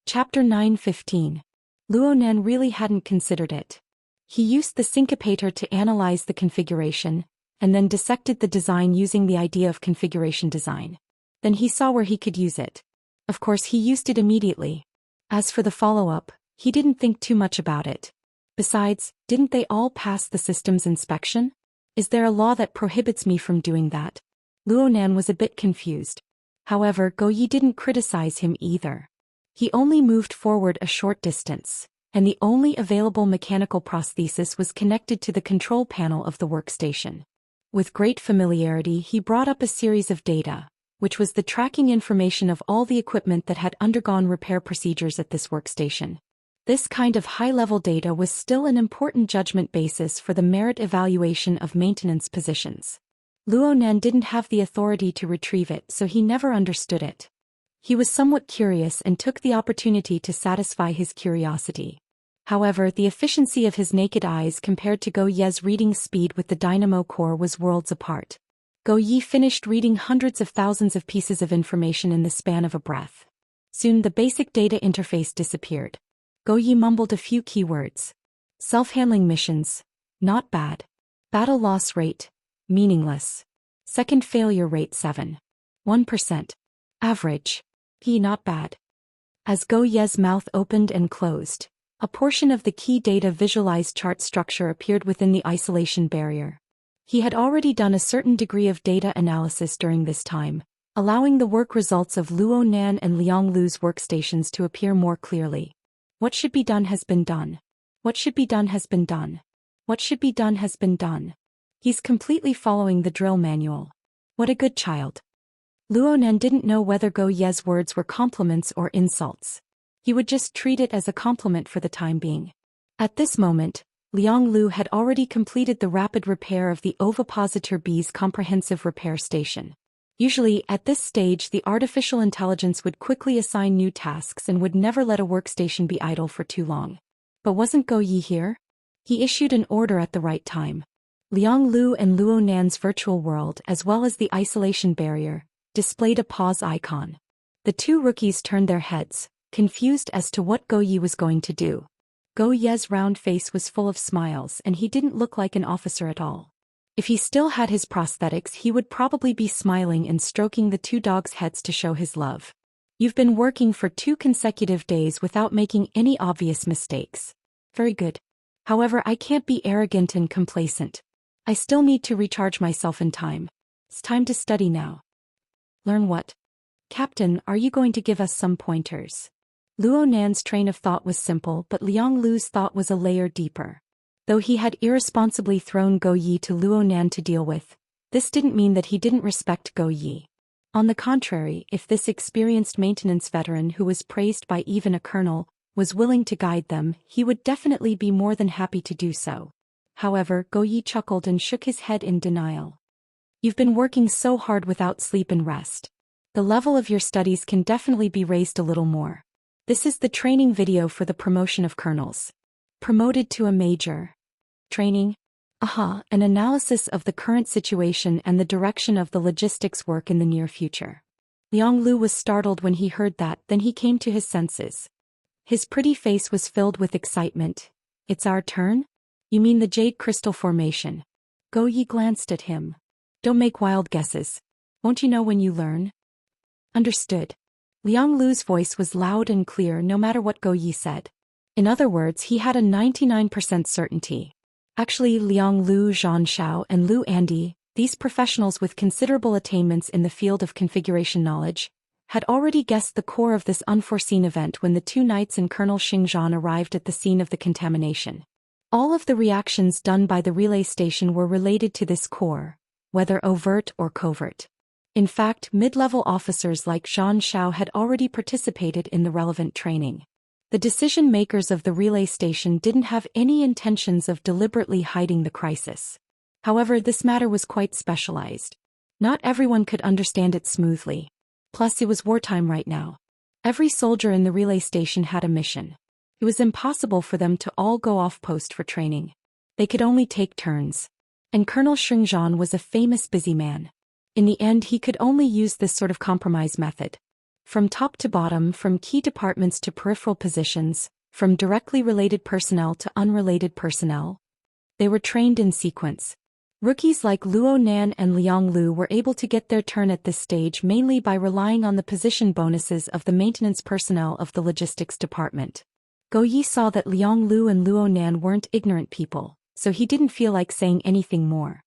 Chapter 9:15. Luonan really hadn't considered it. He used the syncopator to analyze the configuration, and then dissected the design using the idea of configuration design. Then he saw where he could use it. Of course, he used it immediately. As for the follow-up, he didn't think too much about it. Besides, didn't they all pass the system's inspection? Is there a law that prohibits me from doing that? Luonan was a bit confused. However, Go Yi didn't criticize him either. He only moved forward a short distance, and the only available mechanical prosthesis was connected to the control panel of the workstation. With great familiarity, he brought up a series of data, which was the tracking information of all the equipment that had undergone repair procedures at this workstation. This kind of high-level data was still an important judgment basis for the merit evaluation of maintenance positions. Luonan didn't have the authority to retrieve it, so he never understood it. He was somewhat curious and took the opportunity to satisfy his curiosity. However, the efficiency of his naked eyes compared to Go Ye's reading speed with the dynamo core was worlds apart. Go Yi finished reading hundreds of thousands of pieces of information in the span of a breath. Soon the basic data interface disappeared. Go Yi mumbled a few keywords. Self-handling missions. Not bad. Battle loss rate. Meaningless. Second failure rate 7.1%. Average. Not bad. As Go Ye's mouth opened and closed, a portion of the key data visualized chart structure appeared within the isolation barrier. He had already done a certain degree of data analysis during this time, allowing the work results of Luonan and Liang Lu's workstations to appear more clearly. What should be done has been done. What should be done has been done. What should be done has been done. He's completely following the drill manual. What a good child. Luonan didn't know whether Go Ye's words were compliments or insults. He would just treat it as a compliment for the time being. At this moment, Liang Lu had already completed the rapid repair of the ovipositor B's comprehensive repair station. Usually, at this stage, the artificial intelligence would quickly assign new tasks and would never let a workstation be idle for too long. But wasn't Go Yi here? He issued an order at the right time. Liang Lu and Luonan's virtual world, as well as the isolation barrier, displayed a pause icon. The two rookies turned their heads, confused as to what Go Yi was going to do. Go Ye's round face was full of smiles and he didn't look like an officer at all. If he still had his prosthetics, he would probably be smiling and stroking the two dogs' heads to show his love. You've been working for 2 consecutive days without making any obvious mistakes. Very good. However, I can't be arrogant and complacent. I still need to recharge myself in time. It's time to study now. Learn what? Captain, are you going to give us some pointers? Luonan's train of thought was simple, but Liang Lu's thought was a layer deeper. Though he had irresponsibly thrown Go Yi to Luonan to deal with, this didn't mean that he didn't respect Go Yi. On the contrary, if this experienced maintenance veteran who was praised by even a colonel was willing to guide them, he would definitely be more than happy to do so. However, Go Yi chuckled and shook his head in denial. You've been working so hard without sleep and rest. The level of your studies can definitely be raised a little more. This is the training video for the promotion of colonels. Promoted to a major. Training? An analysis of the current situation and the direction of the logistics work in the near future. Liang Lu was startled when he heard that, then he came to his senses. His pretty face was filled with excitement. It's our turn? You mean the Jade Crystal Formation? Go Yi glanced at him. Don't make wild guesses. Won't you know when you learn? Understood. Liang Lu's voice was loud and clear no matter what Go Yi said. In other words, he had a 99% certainty. Actually, Liang Lu, Zhang Xiao, and Lu Andy, these professionals with considerable attainments in the field of configuration knowledge, had already guessed the core of this unforeseen event when the 2 knights and Colonel Xingzhan arrived at the scene of the contamination. All of the reactions done by the relay station were related to this core, whether overt or covert. In fact, mid-level officers like Zhang Xiao had already participated in the relevant training. The decision-makers of the relay station didn't have any intentions of deliberately hiding the crisis. However, this matter was quite specialized. Not everyone could understand it smoothly. Plus, it was wartime right now. Every soldier in the relay station had a mission. It was impossible for them to all go off post for training. They could only take turns. And Colonel Xingzhan was a famous busy man. In the end, he could only use this sort of compromise method. From top to bottom, from key departments to peripheral positions, from directly related personnel to unrelated personnel. They were trained in sequence. Rookies like Luo Nan and Liang Lu were able to get their turn at this stage mainly by relying on the position bonuses of the maintenance personnel of the logistics department. Go Yi saw that Liang Lu and Luo Nan weren't ignorant people, so he didn't feel like saying anything more.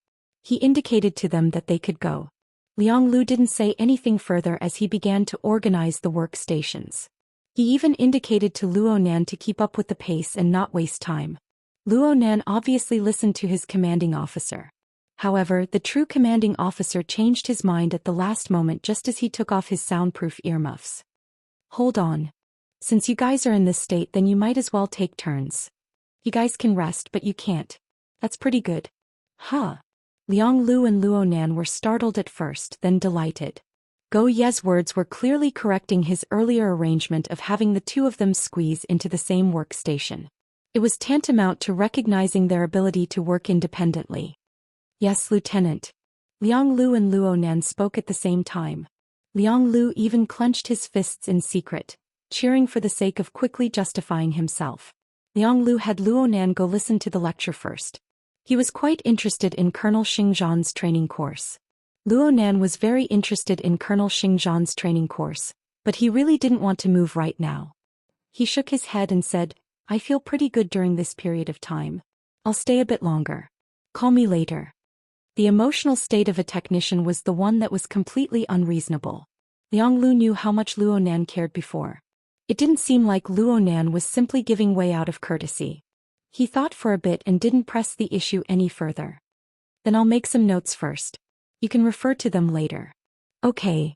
He indicated to them that they could go. Liang Lu didn't say anything further as he began to organize the workstations. He even indicated to Luo Nan to keep up with the pace and not waste time. Luo Nan obviously listened to his commanding officer. However, the true commanding officer changed his mind at the last moment just as he took off his soundproof earmuffs. Hold on. Since you guys are in this state, then you might as well take turns. You guys can rest, but you can't. That's pretty good. Huh. Liang Lu and Luo Nan were startled at first, then delighted. Go Ye's words were clearly correcting his earlier arrangement of having the two of them squeeze into the same workstation. It was tantamount to recognizing their ability to work independently. Yes, Lieutenant. Liang Lu and Luo Nan spoke at the same time. Liang Lu even clenched his fists in secret, cheering for the sake of quickly justifying himself. Liang Lu had Luo Nan go listen to the lecture first. He was quite interested in Colonel Xingzhan's training course. Luo Nan was very interested in Colonel Xingzhan's training course, but he really didn't want to move right now. He shook his head and said, I feel pretty good during this period of time. I'll stay a bit longer. Call me later. The emotional state of a technician was the one that was completely unreasonable. Liang Lu knew how much Luo Nan cared before. It didn't seem like Luo Nan was simply giving way out of courtesy. He thought for a bit and didn't press the issue any further. Then I'll make some notes first. You can refer to them later. Okay.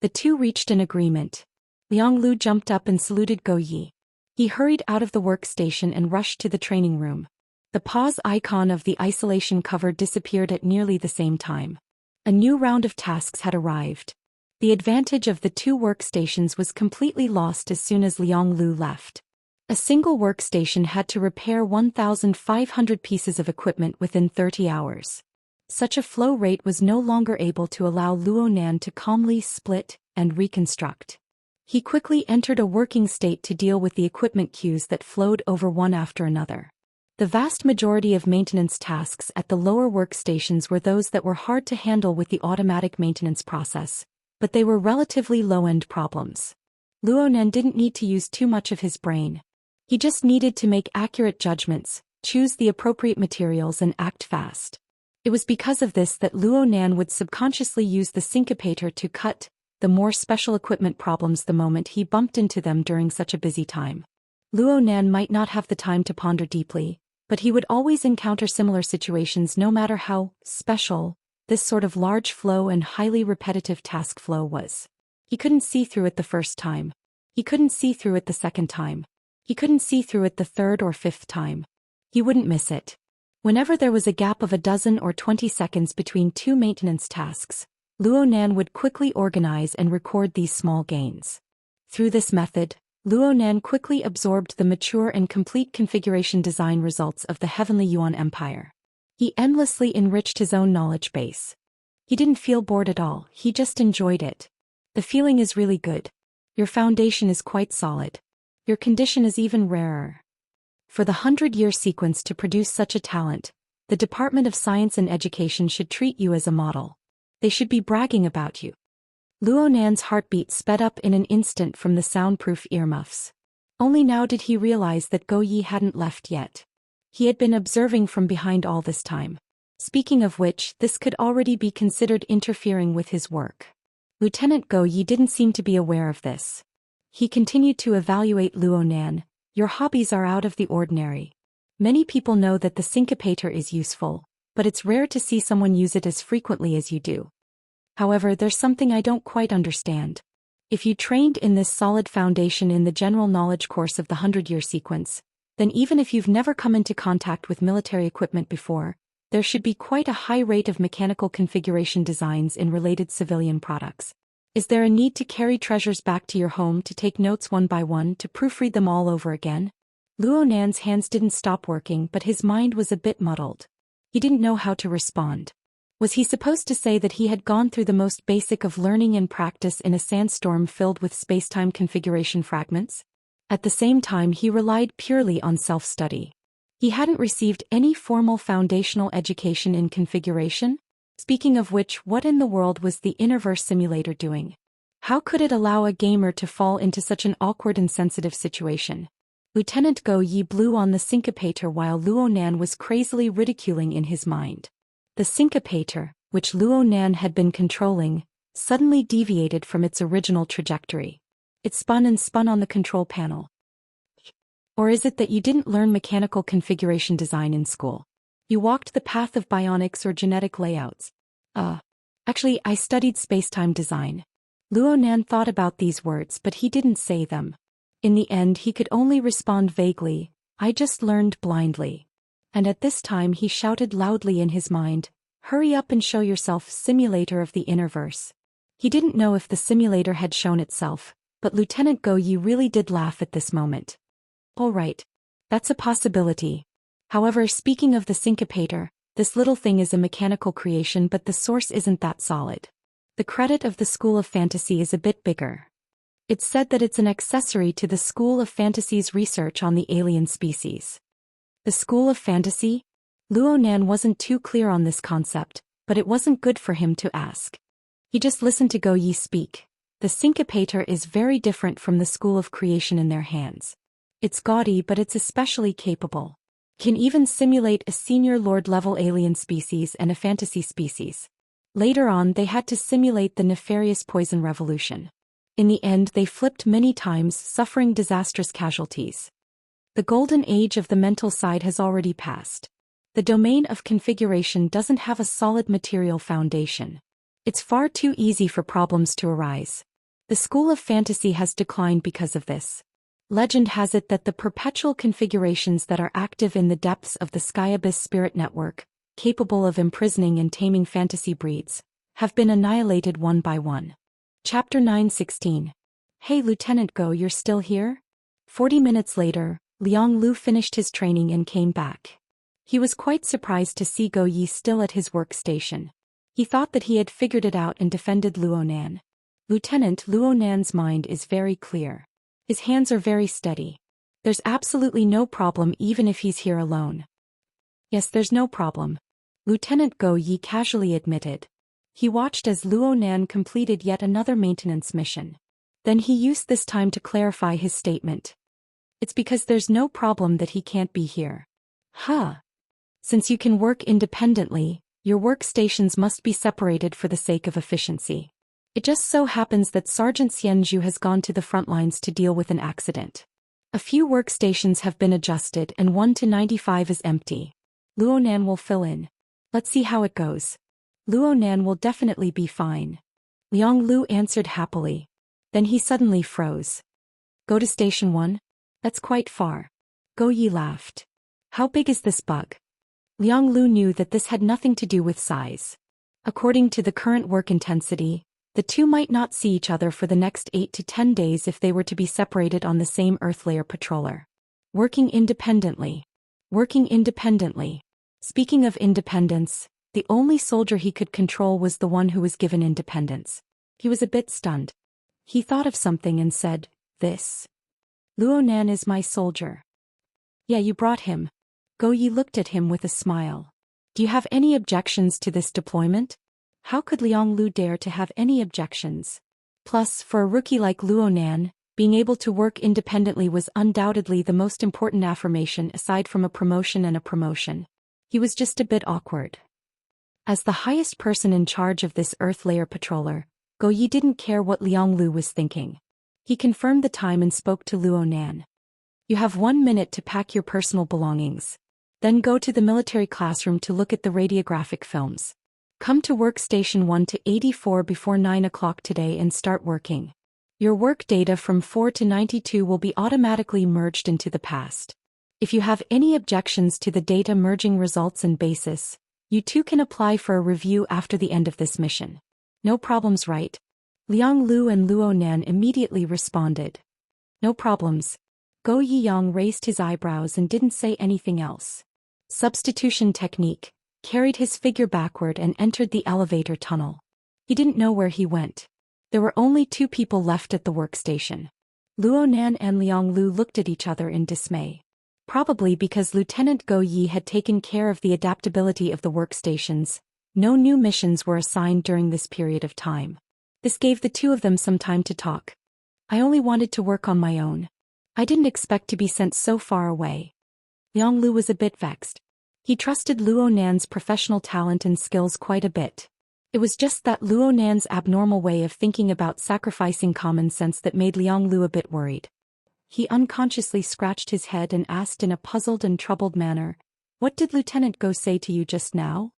The two reached an agreement. Liang Lu jumped up and saluted Go Yi. He hurried out of the workstation and rushed to the training room. The pause icon of the isolation cover disappeared at nearly the same time. A new round of tasks had arrived. The advantage of the two workstations was completely lost as soon as Liang Lu left. A single workstation had to repair 1,500 pieces of equipment within 30 hours. Such a flow rate was no longer able to allow Luo Nan to calmly split and reconstruct. He quickly entered a working state to deal with the equipment queues that flowed over one after another. The vast majority of maintenance tasks at the lower workstations were those that were hard to handle with the automatic maintenance process, but they were relatively low-end problems. Luo Nan didn't need to use too much of his brain. He just needed to make accurate judgments, choose the appropriate materials and act fast. It was because of this that Luo Nan would subconsciously use the syncopator to cut the more special equipment problems the moment he bumped into them during such a busy time. Luo Nan might not have the time to ponder deeply, but he would always encounter similar situations no matter how special this sort of large flow and highly repetitive task flow was. He couldn't see through it the first time. He couldn't see through it the second time. He couldn't see through it the third or fifth time. He wouldn't miss it. Whenever there was a gap of a dozen or 20 seconds between two maintenance tasks, Luo Nan would quickly organize and record these small gains. Through this method, Luo Nan quickly absorbed the mature and complete configuration design results of the Heavenly Yuan Empire. He endlessly enriched his own knowledge base. He didn't feel bored at all, he just enjoyed it. The feeling is really good. Your foundation is quite solid. Your condition is even rarer. For the 100-year sequence to produce such a talent, the Department of Science and Education should treat you as a model. They should be bragging about you. Luo Nan's heartbeat sped up in an instant from the soundproof earmuffs. Only now did he realize that Go Yi hadn't left yet. He had been observing from behind all this time. Speaking of which, this could already be considered interfering with his work. Lieutenant Go Yi didn't seem to be aware of this. He continued to evaluate Luo Nan. Your hobbies are out of the ordinary. Many people know that the syncopator is useful, but it's rare to see someone use it as frequently as you do. However, there's something I don't quite understand. If you trained in this solid foundation in the general knowledge course of the 100-year sequence, then even if you've never come into contact with military equipment before, there should be quite a high rate of mechanical configuration designs in related civilian products. Is there a need to carry treasures back to your home to take notes one by one to proofread them all over again? Luo Nan's hands didn't stop working, but his mind was a bit muddled. He didn't know how to respond. Was he supposed to say that he had gone through the most basic of learning and practice in a sandstorm filled with spacetime configuration fragments? At the same time, he relied purely on self-study. He hadn't received any formal foundational education in configuration. Speaking of which, what in the world was the Immerse simulator doing? How could it allow a gamer to fall into such an awkward and sensitive situation? Lieutenant Go Yi blew on the syncopator while Luo Nan was crazily ridiculing in his mind. The syncopator, which Luo Nan had been controlling, suddenly deviated from its original trajectory. It spun and spun on the control panel. Or is it that you didn't learn mechanical configuration design in school? You walked the path of bionics or genetic layouts? Actually, I studied spacetime design. Luo Nan thought about these words, but he didn't say them. In the end, he could only respond vaguely, I just learned blindly. And at this time he shouted loudly in his mind, hurry up and show yourself, simulator of the Immerse. He didn't know if the simulator had shown itself, but Lieutenant Go Yi really did laugh at this moment. All right. That's a possibility. However, speaking of the syncopator, this little thing is a mechanical creation, but the source isn't that solid. The credit of the School of Fantasy is a bit bigger. It's said that it's an accessory to the School of Fantasy's research on the alien species. The School of Fantasy? Luo Nan wasn't too clear on this concept, but it wasn't good for him to ask. He just listened to Go Yi speak. The syncopator is very different from the School of Creation in their hands. It's gaudy, but it's especially capable. Can even simulate a senior lord-level alien species and a fantasy species. Later on, they had to simulate the nefarious poison revolution. In the end, they flipped many times, suffering disastrous casualties. The golden age of the mental side has already passed. The domain of configuration doesn't have a solid material foundation. It's far too easy for problems to arise. The School of Fantasy has declined because of this. Legend has it that the perpetual configurations that are active in the depths of the Skyabyss spirit network, capable of imprisoning and taming fantasy breeds, have been annihilated one by one. Chapter 9:16. Hey Lieutenant Go, you're still here? 40 minutes later, Liang Lu finished his training and came back. He was quite surprised to see Go Yi still at his workstation. He thought that he had figured it out and defended Luo Nan. Lieutenant, Luo Nan's mind is very clear. His hands are very steady. There's absolutely no problem even if he's here alone. Yes, there's no problem. Lieutenant Go Yi casually admitted. He watched as Luo Nan completed yet another maintenance mission. Then he used this time to clarify his statement. It's because there's no problem that he can't be here. Since you can work independently, your workstations must be separated for the sake of efficiency. It just so happens that Sergeant Xianxia has gone to the front lines to deal with an accident. A few workstations have been adjusted and 1 to 95 is empty. Luo Nan will fill in. Let's see how it goes. Luo Nan will definitely be fine. Liang Lu answered happily. Then he suddenly froze. Go to Station 1? That's quite far. Go Yi laughed. How big is this bug? Liang Lu knew that this had nothing to do with size. According to the current work intensity, the two might not see each other for the next 8 to 10 days if they were to be separated on the same Earth layer patroller. Working independently. Working independently. Speaking of independence, the only soldier he could control was the one who was given independence. He was a bit stunned. He thought of something and said, this. Luo Nan is my soldier. Yeah, you brought him. Go Yi looked at him with a smile. Do you have any objections to this deployment? How could Liang Lu dare to have any objections? Plus, for a rookie like Luo Nan, being able to work independently was undoubtedly the most important affirmation aside from a promotion and a promotion. He was just a bit awkward. As the highest person in charge of this Earth layer patroller, Go Yi didn't care what Liang Lu was thinking. He confirmed the time and spoke to Luo Nan. You have 1 minute to pack your personal belongings. Then go to the military classroom to look at the radiographic films. Come to workstation 1 to 84 before 9 o'clock today and start working. Your work data from 4 to 92 will be automatically merged into the past. If you have any objections to the data merging results and basis, you too can apply for a review after the end of this mission. No problems, right? Liang Lu and Luo Nan immediately responded. No problems. Go Yiyang raised his eyebrows and didn't say anything else. Substitution technique. carried his figure backward and entered the elevator tunnel. He didn't know where he went. There were only 2 people left at the workstation. Luo Nan and Liang Lu looked at each other in dismay. Probably because Lieutenant Go Yi had taken care of the adaptability of the workstations, no new missions were assigned during this period of time. This gave the 2 of them some time to talk. I only wanted to work on my own. I didn't expect to be sent so far away. Liang Lu was a bit vexed. He trusted Luo Nan's professional talent and skills quite a bit. It was just that Luo Nan's abnormal way of thinking about sacrificing common sense that made Liang Lu a bit worried. He unconsciously scratched his head and asked in a puzzled and troubled manner, "What did Lieutenant Go say to you just now?"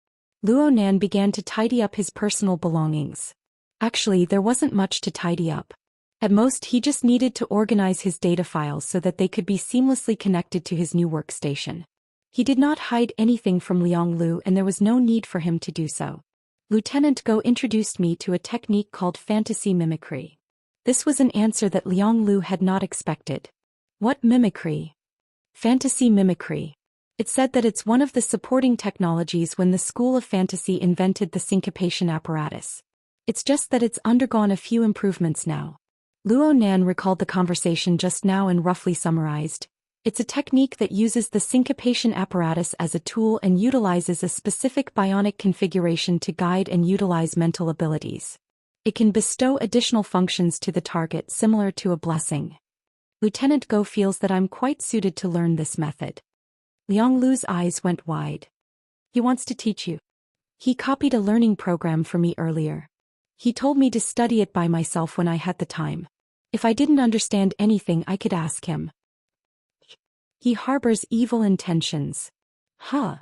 Luo Nan began to tidy up his personal belongings. Actually, there wasn't much to tidy up. At most, he just needed to organize his data files so that they could be seamlessly connected to his new workstation. He did not hide anything from Liang Lu, and there was no need for him to do so. Lieutenant Go introduced me to a technique called fantasy mimicry. This was an answer that Liang Lu had not expected. What mimicry? Fantasy mimicry. It said that it's one of the supporting technologies when the School of Fantasy invented the syncopation apparatus. It's just that it's undergone a few improvements now. Luo Nan recalled the conversation just now and roughly summarized. It's a technique that uses the syncopation apparatus as a tool and utilizes a specific bionic configuration to guide and utilize mental abilities. It can bestow additional functions to the target similar to a blessing. Lieutenant Go feels that I'm quite suited to learn this method. Liang Lu's eyes went wide. He wants to teach you. He copied a learning program for me earlier. He told me to study it by myself when I had the time. If I didn't understand anything, I could ask him. He harbors evil intentions. Huh?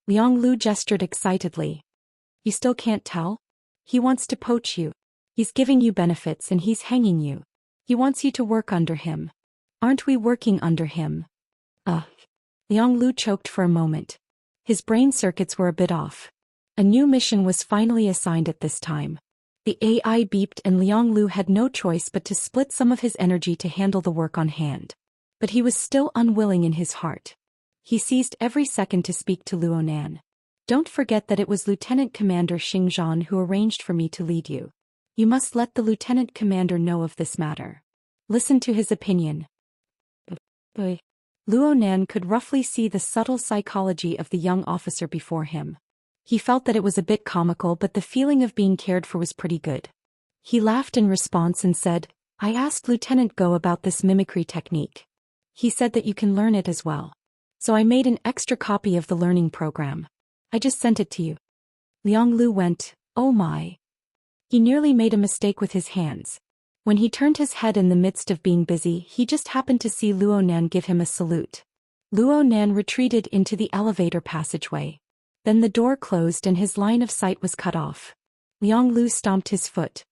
Liang Lu gestured excitedly. You still can't tell? He wants to poach you. He's giving you benefits and he's hanging you. He wants you to work under him. Aren't we working under him? Liang Lu choked for a moment. His brain circuits were a bit off. A new mission was finally assigned at this time. The AI beeped and Liang Lu had no choice but to split some of his energy to handle the work on hand. But he was still unwilling in his heart. He seized every second to speak to Luo Nan. Don't forget that it was Lieutenant Commander Xingzhan who arranged for me to lead you. You must let the Lieutenant Commander know of this matter. Listen to his opinion. Luo Nan could roughly see the subtle psychology of the young officer before him. He felt that it was a bit comical, but the feeling of being cared for was pretty good. He laughed in response and said, I asked Lieutenant Go about this mimicry technique. He said that you can learn it as well. So I made an extra copy of the learning program. I just sent it to you. Liang Lu went, oh my. He nearly made a mistake with his hands. When he turned his head in the midst of being busy, he just happened to see Luo Nan give him a salute. Luo Nan retreated into the elevator passageway. Then the door closed and his line of sight was cut off. Liang Lu stomped his foot.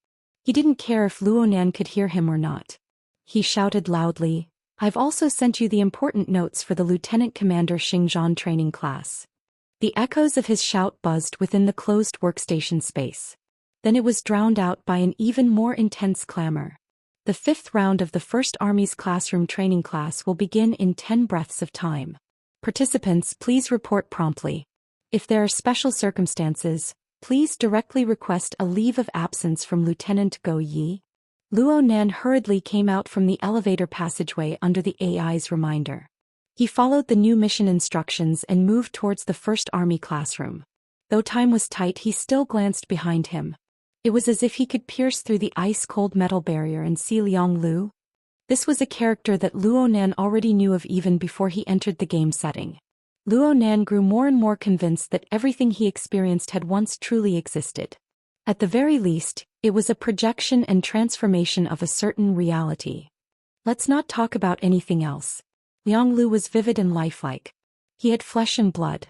He didn't care if Luo Nan could hear him or not. He shouted loudly, I've also sent you the important notes for the Lieutenant Commander Xingzhan training class. The echoes of his shout buzzed within the closed workstation space. Then it was drowned out by an even more intense clamor. The 5th round of the 1st Army's classroom training class will begin in 10 breaths of time. Participants, please report promptly. If there are special circumstances, please directly request a leave of absence from Lieutenant Go Yi. Luo Nan hurriedly came out from the elevator passageway under the AI's reminder. He followed the new mission instructions and moved towards the 1st Army classroom. Though time was tight, he still glanced behind him. It was as if he could pierce through the ice-cold metal barrier and see Liang Lu. This was a character that Luo Nan already knew of even before he entered the game setting. Luo Nan grew more and more convinced that everything he experienced had once truly existed. At the very least, it was a projection and transformation of a certain reality. Let's not talk about anything else. Liang Lu was vivid and lifelike. He had flesh and blood.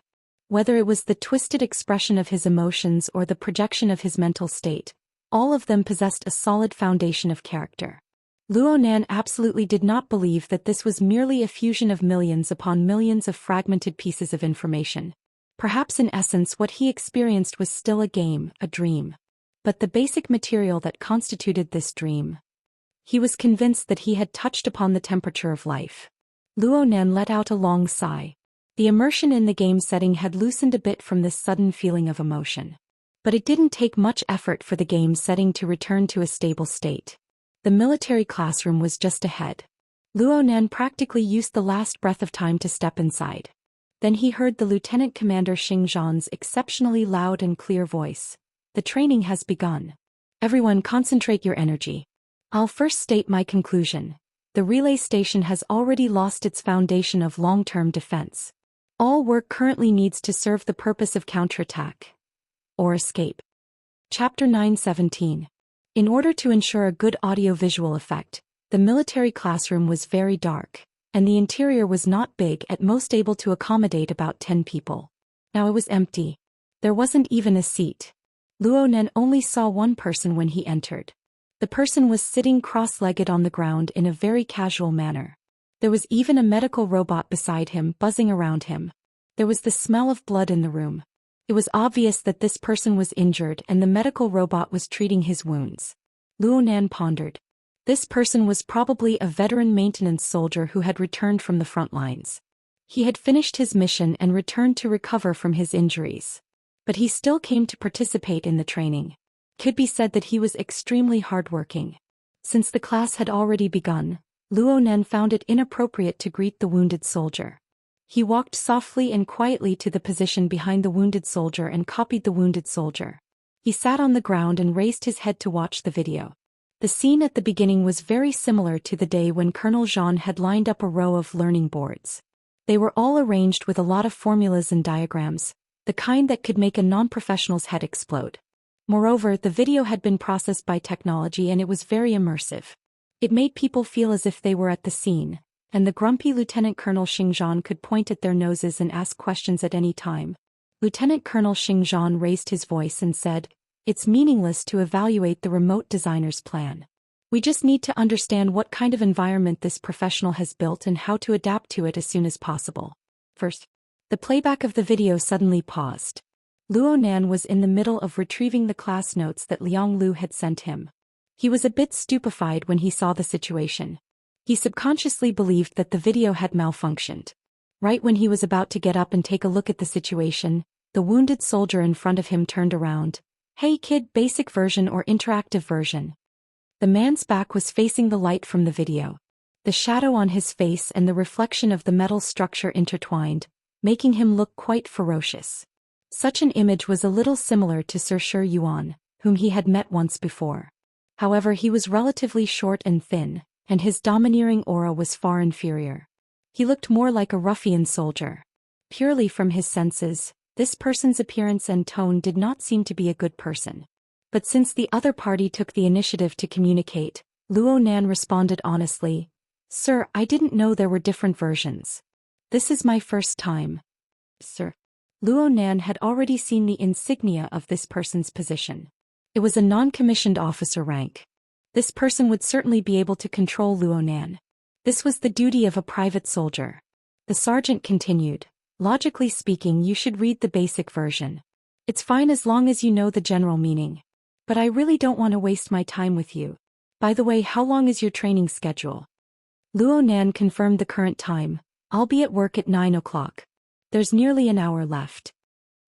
Whether it was the twisted expression of his emotions or the projection of his mental state, all of them possessed a solid foundation of character. Luo Nan absolutely did not believe that this was merely a fusion of millions upon millions of fragmented pieces of information. Perhaps in essence what he experienced was still a game, a dream. But the basic material that constituted this dream. He was convinced that he had touched upon the temperature of life. Luo Nan let out a long sigh. The immersion in the game setting had loosened a bit from this sudden feeling of emotion. But it didn't take much effort for the game setting to return to a stable state. The military classroom was just ahead. Luo Nan practically used the last breath of time to step inside. Then he heard the Lieutenant Commander Xing Zhan's exceptionally loud and clear voice. The training has begun. Everyone concentrate your energy. I'll first state my conclusion. The relay station has already lost its foundation of long-term defense. All work currently needs to serve the purpose of counterattack. Or escape. Chapter 9:17. In order to ensure a good audio-visual effect, the military classroom was very dark, and the interior was not big, at most able to accommodate about 10 people. Now it was empty. There wasn't even a seat. Luo Nan only saw one person when he entered. The person was sitting cross-legged on the ground in a very casual manner. There was even a medical robot beside him buzzing around him. There was the smell of blood in the room. It was obvious that this person was injured and the medical robot was treating his wounds. Luo Nan pondered. This person was probably a veteran maintenance soldier who had returned from the front lines. He had finished his mission and returned to recover from his injuries. But he still came to participate in the training. Could be said that he was extremely hardworking. Since the class had already begun, Luo Nan found it inappropriate to greet the wounded soldier. He walked softly and quietly to the position behind the wounded soldier and copied the wounded soldier. He sat on the ground and raised his head to watch the video. The scene at the beginning was very similar to the day when Colonel Zhang had lined up a row of learning boards. They were all arranged with a lot of formulas and diagrams, the kind that could make a non-professional's head explode. Moreover, the video had been processed by technology and it was very immersive. It made people feel as if they were at the scene, and the grumpy Lieutenant Colonel Xing Zhan could point at their noses and ask questions at any time. Lieutenant Colonel Xing Zhan raised his voice and said, "It's meaningless to evaluate the remote designer's plan. We just need to understand what kind of environment this professional has built and how to adapt to it as soon as possible." First, the playback of the video suddenly paused. Luo Nan was in the middle of retrieving the class notes that Liang Lu had sent him. He was a bit stupefied when he saw the situation. He subconsciously believed that the video had malfunctioned. Right when he was about to get up and take a look at the situation, the wounded soldier in front of him turned around. "Hey kid, basic version or interactive version?" The man's back was facing the light from the video. The shadow on his face and the reflection of the metal structure intertwined, making him look quite ferocious. Such an image was a little similar to Sir Shi Yuan, whom he had met once before. However, he was relatively short and thin, and his domineering aura was far inferior. He looked more like a ruffian soldier. Purely from his senses, this person's appearance and tone did not seem to be a good person. But since the other party took the initiative to communicate, Luo Nan responded honestly, "Sir, I didn't know there were different versions. This is my first time." Sir. Luo Nan had already seen the insignia of this person's position. It was a non-commissioned officer rank. This person would certainly be able to control Luo Nan. This was the duty of a private soldier. The sergeant continued, "Logically speaking, you should read the basic version. It's fine as long as you know the general meaning. But I really don't want to waste my time with you. By the way, how long is your training schedule?" Luo Nan confirmed the current time. "I'll be at work at 9 o'clock. There's nearly an hour left."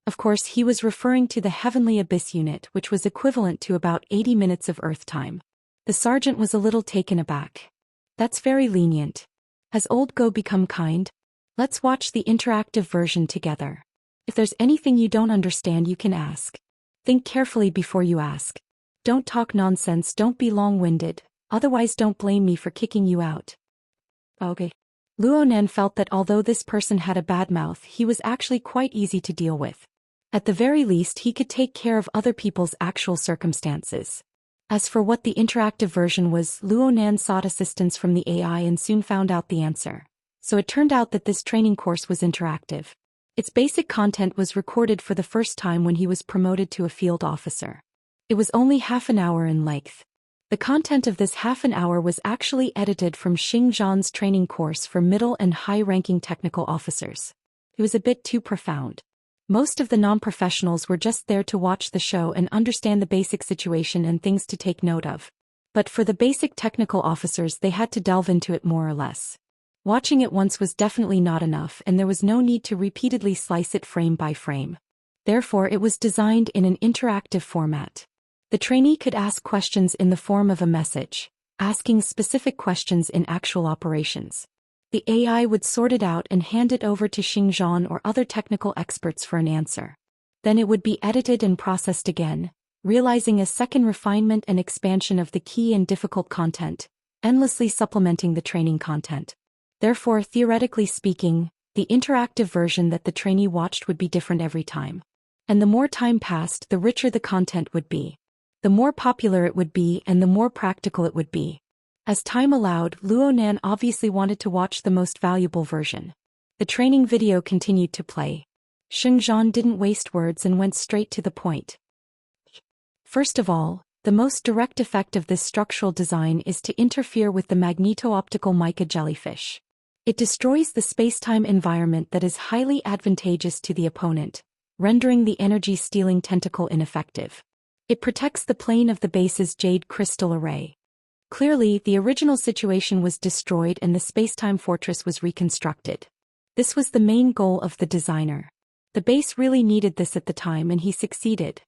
Of course, he was referring to the Heavenly Abyss unit, which was equivalent to about 80 minutes of Earth time. The sergeant was a little taken aback. "That's very lenient. Has old Go become kind? Let's watch the interactive version together. If there's anything you don't understand, you can ask. Think carefully before you ask. Don't talk nonsense, don't be long-winded, otherwise don't blame me for kicking you out." Okay. Luo Nan felt that although this person had a bad mouth, he was actually quite easy to deal with. At the very least, he could take care of other people's actual circumstances. As for what the interactive version was, Luo Nan sought assistance from the AI and soon found out the answer. So it turned out that this training course was interactive. Its basic content was recorded for the first time when he was promoted to a field officer. It was only half an hour in length. The content of this half an hour was actually edited from Xing Zhan's training course for middle and high-ranking technical officers. It was a bit too profound. Most of the non-professionals were just there to watch the show and understand the basic situation and things to take note of. But for the basic technical officers, they had to delve into it more or less. Watching it once was definitely not enough, and there was no need to repeatedly slice it frame by frame. Therefore, it was designed in an interactive format. The trainee could ask questions in the form of a message, asking specific questions in actual operations. The AI would sort it out and hand it over to Xianxia or other technical experts for an answer. Then it would be edited and processed again, realizing a second refinement and expansion of the key and difficult content, endlessly supplementing the training content. Therefore, theoretically speaking, the interactive version that the trainee watched would be different every time. And the more time passed, the richer the content would be. The more popular it would be and the more practical it would be. As time allowed, Luo Nan obviously wanted to watch the most valuable version. The training video continued to play. Xianxia didn't waste words and went straight to the point. First of all, the most direct effect of this structural design is to interfere with the magneto-optical mica jellyfish. It destroys the spacetime environment that is highly advantageous to the opponent, rendering the energy-stealing tentacle ineffective. It protects the plane of the base's jade crystal array. Clearly, the original situation was destroyed and the spacetime fortress was reconstructed. This was the main goal of the designer. The base really needed this at the time and he succeeded.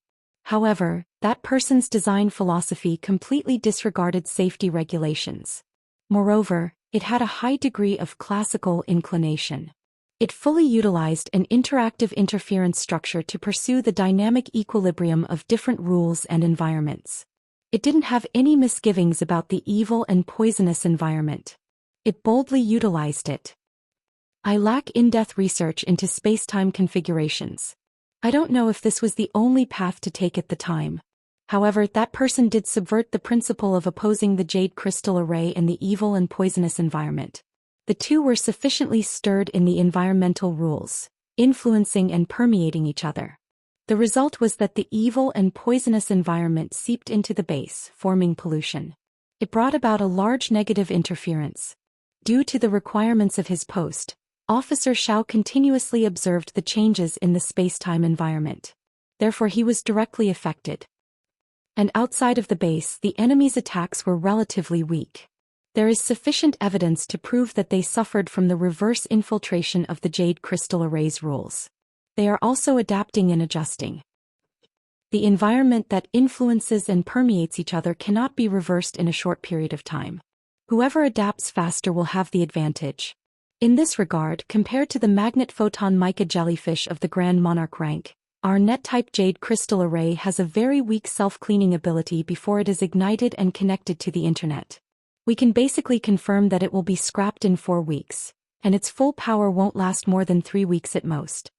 However, that person's design philosophy completely disregarded safety regulations. Moreover, it had a high degree of classical inclination. It fully utilized an interactive interference structure to pursue the dynamic equilibrium of different rules and environments. It didn't have any misgivings about the evil and poisonous environment. It boldly utilized it. I lack in-depth research into space-time configurations. I don't know if this was the only path to take at the time. However, that person did subvert the principle of opposing the jade crystal array and the evil and poisonous environment. The two were sufficiently stirred in the environmental rules, influencing and permeating each other. The result was that the evil and poisonous environment seeped into the base, forming pollution. It brought about a large negative interference. Due to the requirements of his post, Officer Xiao continuously observed the changes in the space-time environment. Therefore, he was directly affected. And outside of the base, the enemy's attacks were relatively weak. There is sufficient evidence to prove that they suffered from the reverse infiltration of the jade crystal array's rules. They are also adapting and adjusting. The environment that influences and permeates each other cannot be reversed in a short period of time. Whoever adapts faster will have the advantage. In this regard, compared to the magnet photon mica jellyfish of the Grand Monarch rank, our net-type jade crystal array has a very weak self-cleaning ability before it is ignited and connected to the internet. We can basically confirm that it will be scrapped in 4 weeks, and its full power won't last more than 3 weeks at most.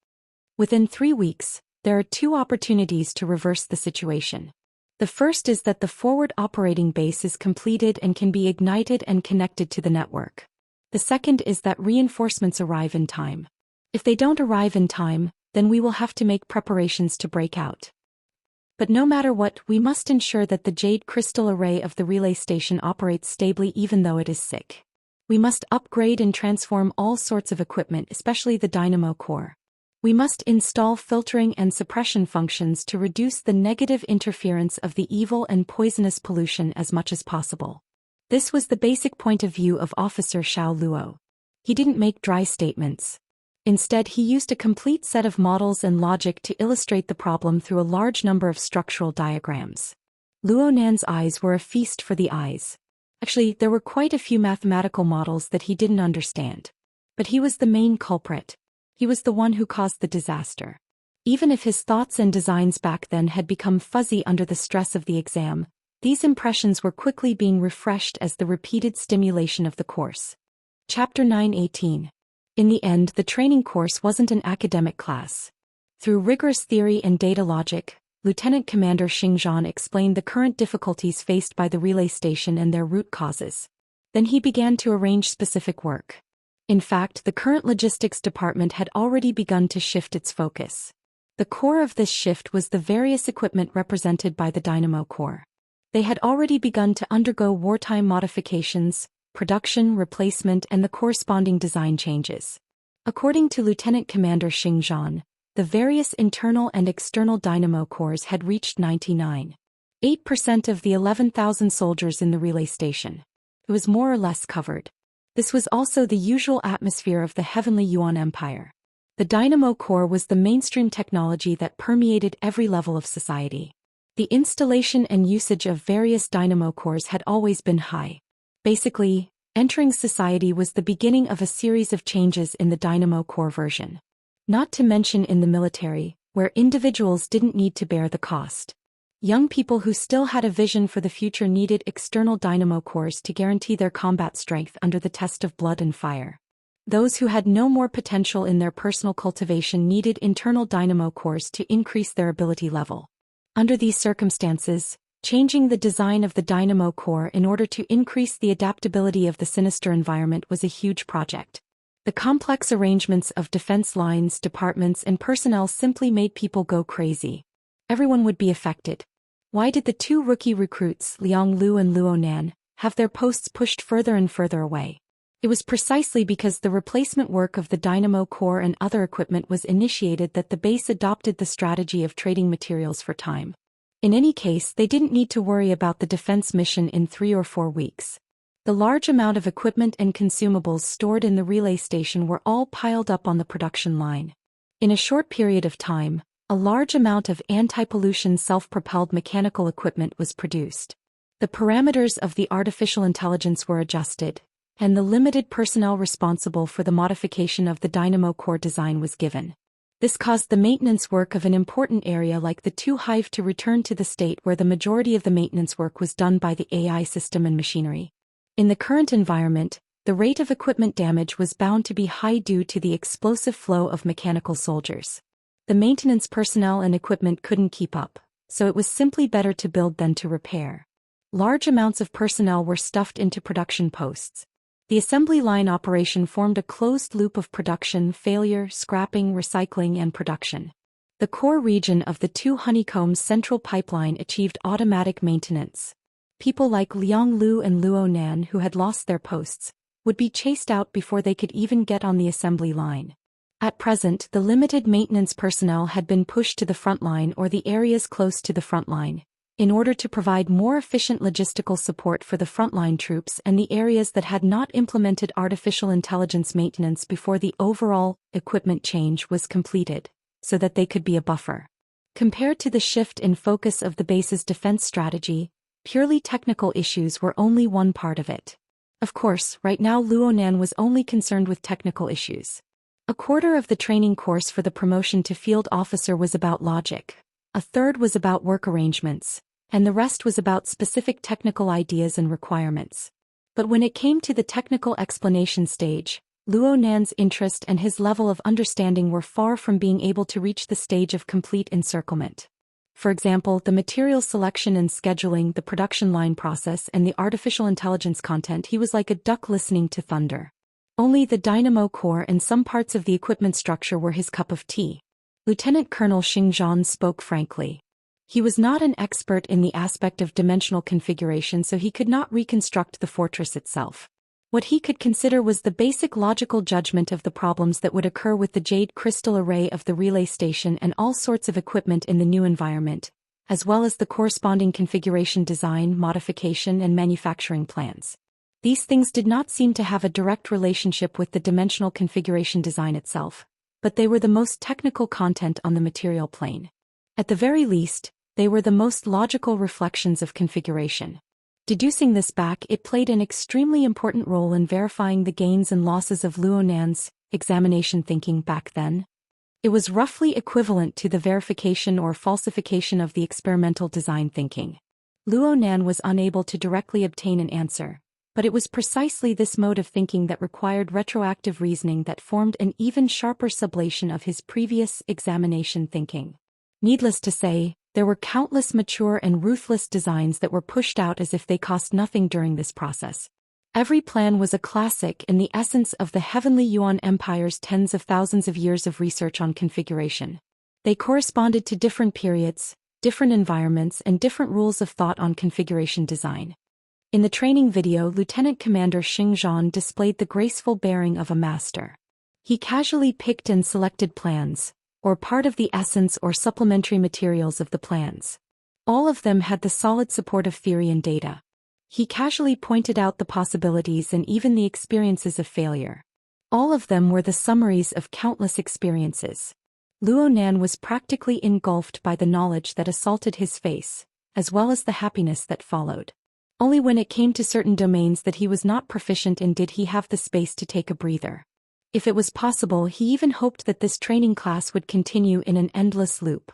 Within 3 weeks, there are 2 opportunities to reverse the situation. The first is that the forward operating base is completed and can be ignited and connected to the network. The second is that reinforcements arrive in time. If they don't arrive in time, then we will have to make preparations to break out. But no matter what, we must ensure that the jade crystal array of the relay station operates stably even though it is sick. We must upgrade and transform all sorts of equipment, especially the dynamo core. We must install filtering and suppression functions to reduce the negative interference of the evil and poisonous pollution as much as possible. This was the basic point of view of Officer Xiao Luo. He didn't make dry statements. Instead, he used a complete set of models and logic to illustrate the problem through a large number of structural diagrams. Luo Nan's eyes were a feast for the eyes. Actually, there were quite a few mathematical models that he didn't understand. But he was the main culprit. He was the one who caused the disaster. Even if his thoughts and designs back then had become fuzzy under the stress of the exam, these impressions were quickly being refreshed as the repeated stimulation of the course. Chapter 9:18. In the end, the training course wasn't an academic class. Through rigorous theory and data logic, Lieutenant Commander Xianxia explained the current difficulties faced by the relay station and their root causes. Then he began to arrange specific work. In fact, the current logistics department had already begun to shift its focus. The core of this shift was the various equipment represented by the dynamo core. They had already begun to undergo wartime modifications, production, replacement, and the corresponding design changes. According to Lieutenant Commander Xianxia, the various internal and external dynamo cores had reached 99.8% of the 11,000 soldiers in the relay station. It was more or less covered. This was also the usual atmosphere of the Heavenly Yuan Empire. The dynamo core was the mainstream technology that permeated every level of society. The installation and usage of various dynamo cores had always been high. Basically, entering society was the beginning of a series of changes in the dynamo core version. Not to mention in the military, where individuals didn't need to bear the cost. Young people who still had a vision for the future needed external dynamo cores to guarantee their combat strength under the test of blood and fire. Those who had no more potential in their personal cultivation needed internal dynamo cores to increase their ability level. Under these circumstances, changing the design of the dynamo core in order to increase the adaptability of the sinister environment was a huge project. The complex arrangements of defense lines, departments, and personnel simply made people go crazy. Everyone would be affected. Why did the two rookie recruits, Liang Lu and Luo Nan, have their posts pushed further and further away? It was precisely because the replacement work of the dynamo core and other equipment was initiated that the base adopted the strategy of trading materials for time. In any case, they didn't need to worry about the defense mission in 3 or 4 weeks. The large amount of equipment and consumables stored in the relay station were all piled up on the production line. In a short period of time, a large amount of anti-pollution self-propelled mechanical equipment was produced. The parameters of the artificial intelligence were adjusted, and the limited personnel responsible for the modification of the dynamo core design was given. This caused the maintenance work of an important area like the 2 hive to return to the state where the majority of the maintenance work was done by the AI system and machinery. In the current environment, the rate of equipment damage was bound to be high due to the explosive flow of mechanical soldiers. The maintenance personnel and equipment couldn't keep up, so it was simply better to build than to repair. Large amounts of personnel were stuffed into production posts. The assembly line operation formed a closed loop of production, failure, scrapping, recycling, and production. The core region of the 2 honeycombs central pipeline achieved automatic maintenance. People like Liang Lu and Luo Nan who had lost their posts would be chased out before they could even get on the assembly line. At present, the limited maintenance personnel had been pushed to the front line or the areas close to the front line, in order to provide more efficient logistical support for the frontline troops and the areas that had not implemented artificial intelligence maintenance before the overall equipment change was completed, so that they could be a buffer. Compared to the shift in focus of the base's defense strategy, purely technical issues were only one part of it. Of course, right now Luo Nan was only concerned with technical issues. A quarter of the training course for the promotion to field officer was about logic, a third was about work arrangements, and the rest was about specific technical ideas and requirements. But when it came to the technical explanation stage, Luo Nan's interest and his level of understanding were far from being able to reach the stage of complete encirclement. For example, the material selection and scheduling, the production line process, and the artificial intelligence content, he was like a duck listening to thunder. Only the dynamo core and some parts of the equipment structure were his cup of tea. Lieutenant Colonel Xianxia spoke frankly. He was not an expert in the aspect of dimensional configuration, so he could not reconstruct the fortress itself. What he could consider was the basic logical judgment of the problems that would occur with the jade crystal array of the relay station and all sorts of equipment in the new environment, as well as the corresponding configuration design, modification, and manufacturing plans. These things did not seem to have a direct relationship with the dimensional configuration design itself, but they were the most technical content on the material plane. At the very least, they were the most logical reflections of configuration. Deducing this back, it played an extremely important role in verifying the gains and losses of Luo Nan's examination thinking back then. It was roughly equivalent to the verification or falsification of the experimental design thinking. Luo Nan was unable to directly obtain an answer, but it was precisely this mode of thinking that required retroactive reasoning that formed an even sharper sublation of his previous examination thinking. Needless to say, there were countless mature and ruthless designs that were pushed out as if they cost nothing during this process. Every plan was a classic in the essence of the Heavenly Yuan Empire's tens of thousands of years of research on configuration. They corresponded to different periods, different environments, and different rules of thought on configuration design. In the training video, Lieutenant Commander Xianxia displayed the graceful bearing of a master. He casually picked and selected plans, or part of the essence or supplementary materials of the plans. All of them had the solid support of theory and data. He casually pointed out the possibilities and even the experiences of failure. All of them were the summaries of countless experiences. Luo Nan was practically engulfed by the knowledge that assaulted his face, as well as the happiness that followed. Only when it came to certain domains that he was not proficient in did he have the space to take a breather. If it was possible, he even hoped that this training class would continue in an endless loop.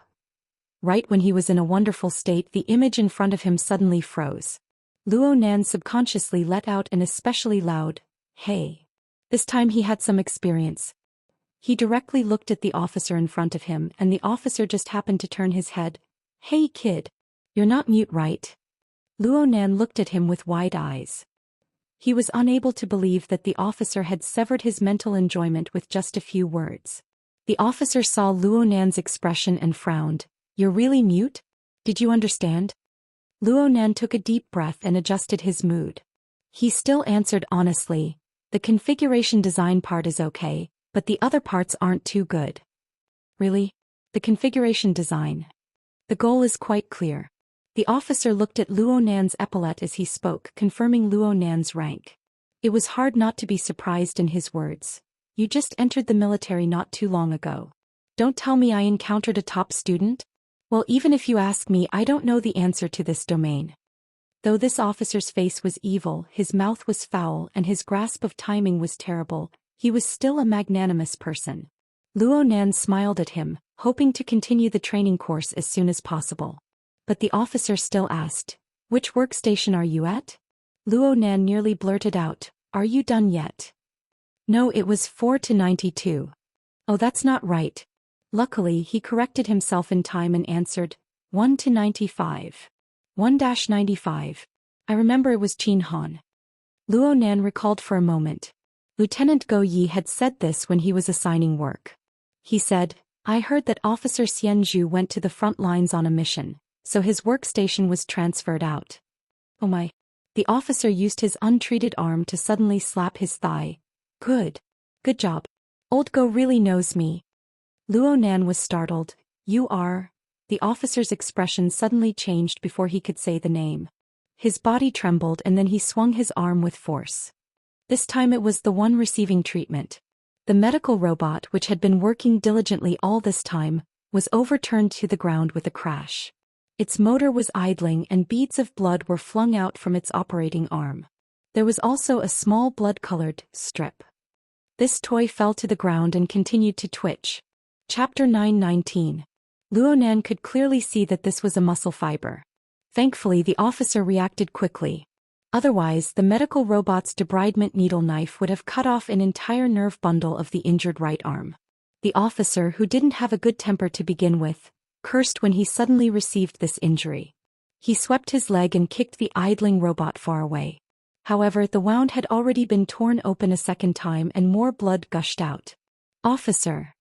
Right when he was in a wonderful state, the image in front of him suddenly froze. Luo Nan subconsciously let out an especially loud, "Hey." This time he had some experience. He directly looked at the officer in front of him, and the officer just happened to turn his head. "Hey kid. You're not mute, right?" Luo Nan looked at him with wide eyes. He was unable to believe that the officer had severed his mental enjoyment with just a few words. The officer saw Luo Nan's expression and frowned. "You're really mute? Did you understand?" Luo Nan took a deep breath and adjusted his mood. He still answered honestly, "The configuration design part is okay, but the other parts aren't too good." "Really? The configuration design? The goal is quite clear." The officer looked at Luo Nan's epaulette as he spoke, confirming Luo Nan's rank. It was hard not to be surprised in his words. "You just entered the military not too long ago. Don't tell me I encountered a top student? Well, even if you ask me, I don't know the answer to this domain." Though this officer's face was evil, his mouth was foul, and his grasp of timing was terrible, he was still a magnanimous person. Luo Nan smiled at him, hoping to continue the training course as soon as possible. But the officer still asked, "Which workstation are you at?" Luo Nan nearly blurted out, "Are you done yet?" "No, it was 4 to 92. "Oh, that's not right." Luckily, he corrected himself in time and answered, 1 to 95. 1-95. I remember it was Qin Han. Luo Nan recalled for a moment. Lieutenant Go Yi had said this when he was assigning work. He said, "I heard that Officer Xianxia went to the front lines on a mission, so his workstation was transferred out." "Oh my." The officer used his untreated arm to suddenly slap his thigh. Good job. Old Go really knows me." Luo Nan was startled. "You are?" The officer's expression suddenly changed before he could say the name. His body trembled and then he swung his arm with force. This time it was the one receiving treatment. The medical robot, which had been working diligently all this time, was overturned to the ground with a crash. Its motor was idling and beads of blood were flung out from its operating arm. There was also a small blood-colored strip. This toy fell to the ground and continued to twitch. Chapter 919. Luo Nan could clearly see that this was a muscle fiber. Thankfully, the officer reacted quickly. Otherwise, the medical robot's debridement needle knife would have cut off an entire nerve bundle of the injured right arm. The officer, who didn't have a good temper to begin with, cursed when he suddenly received this injury. He swept his leg and kicked the idling robot far away. However, the wound had already been torn open a second time and more blood gushed out. "Officer."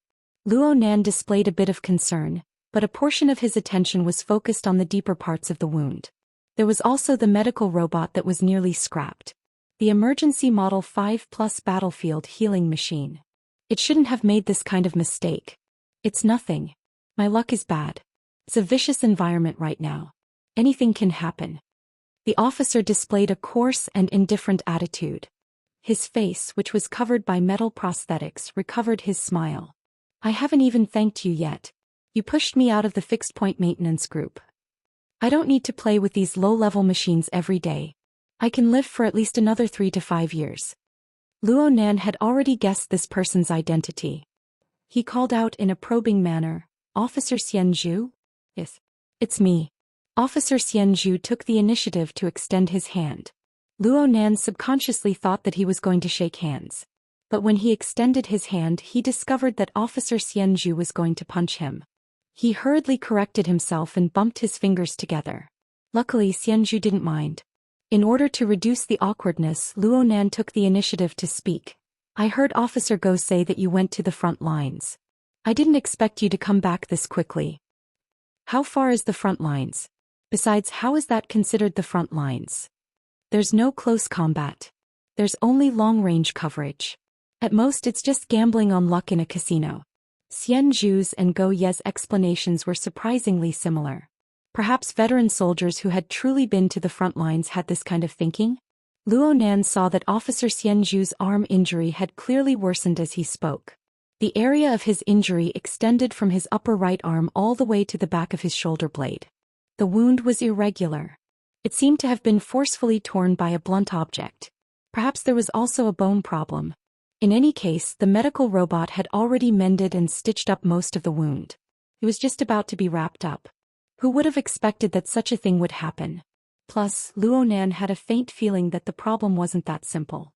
Luo Nan displayed a bit of concern, but a portion of his attention was focused on the deeper parts of the wound. There was also the medical robot that was nearly scrapped. The emergency Model 5+ battlefield healing machine. It shouldn't have made this kind of mistake. "It's nothing. My luck is bad. It's a vicious environment right now. Anything can happen." The officer displayed a coarse and indifferent attitude. His face, which was covered by metal prosthetics, recovered his smile. "I haven't even thanked you yet. You pushed me out of the fixed-point maintenance group. I don't need to play with these low-level machines every day. I can live for at least another 3 to 5 years." Luo Nan had already guessed this person's identity. He called out in a probing manner, "Officer Xianxia?" "Yes. It's me." Officer Xianxia took the initiative to extend his hand. Luo Nan subconsciously thought that he was going to shake hands. But when he extended his hand, he discovered that Officer Xianxia was going to punch him. He hurriedly corrected himself and bumped his fingers together. Luckily, Xianxia didn't mind. In order to reduce the awkwardness, Luo Nan took the initiative to speak. "I heard Officer Go say that you went to the front lines. I didn't expect you to come back this quickly." "How far is the front lines? Besides, how is that considered the front lines?" "There's no close combat. There's only long-range coverage. At most it's just gambling on luck in a casino." Xianxia's and Go Ye's explanations were surprisingly similar. Perhaps veteran soldiers who had truly been to the front lines had this kind of thinking? Luo Nan saw that Officer Xianzhu's arm injury had clearly worsened as he spoke. The area of his injury extended from his upper right arm all the way to the back of his shoulder blade. The wound was irregular. It seemed to have been forcefully torn by a blunt object. Perhaps there was also a bone problem. In any case, the medical robot had already mended and stitched up most of the wound. It was just about to be wrapped up. Who would have expected that such a thing would happen? Plus, Luo Nan had a faint feeling that the problem wasn't that simple.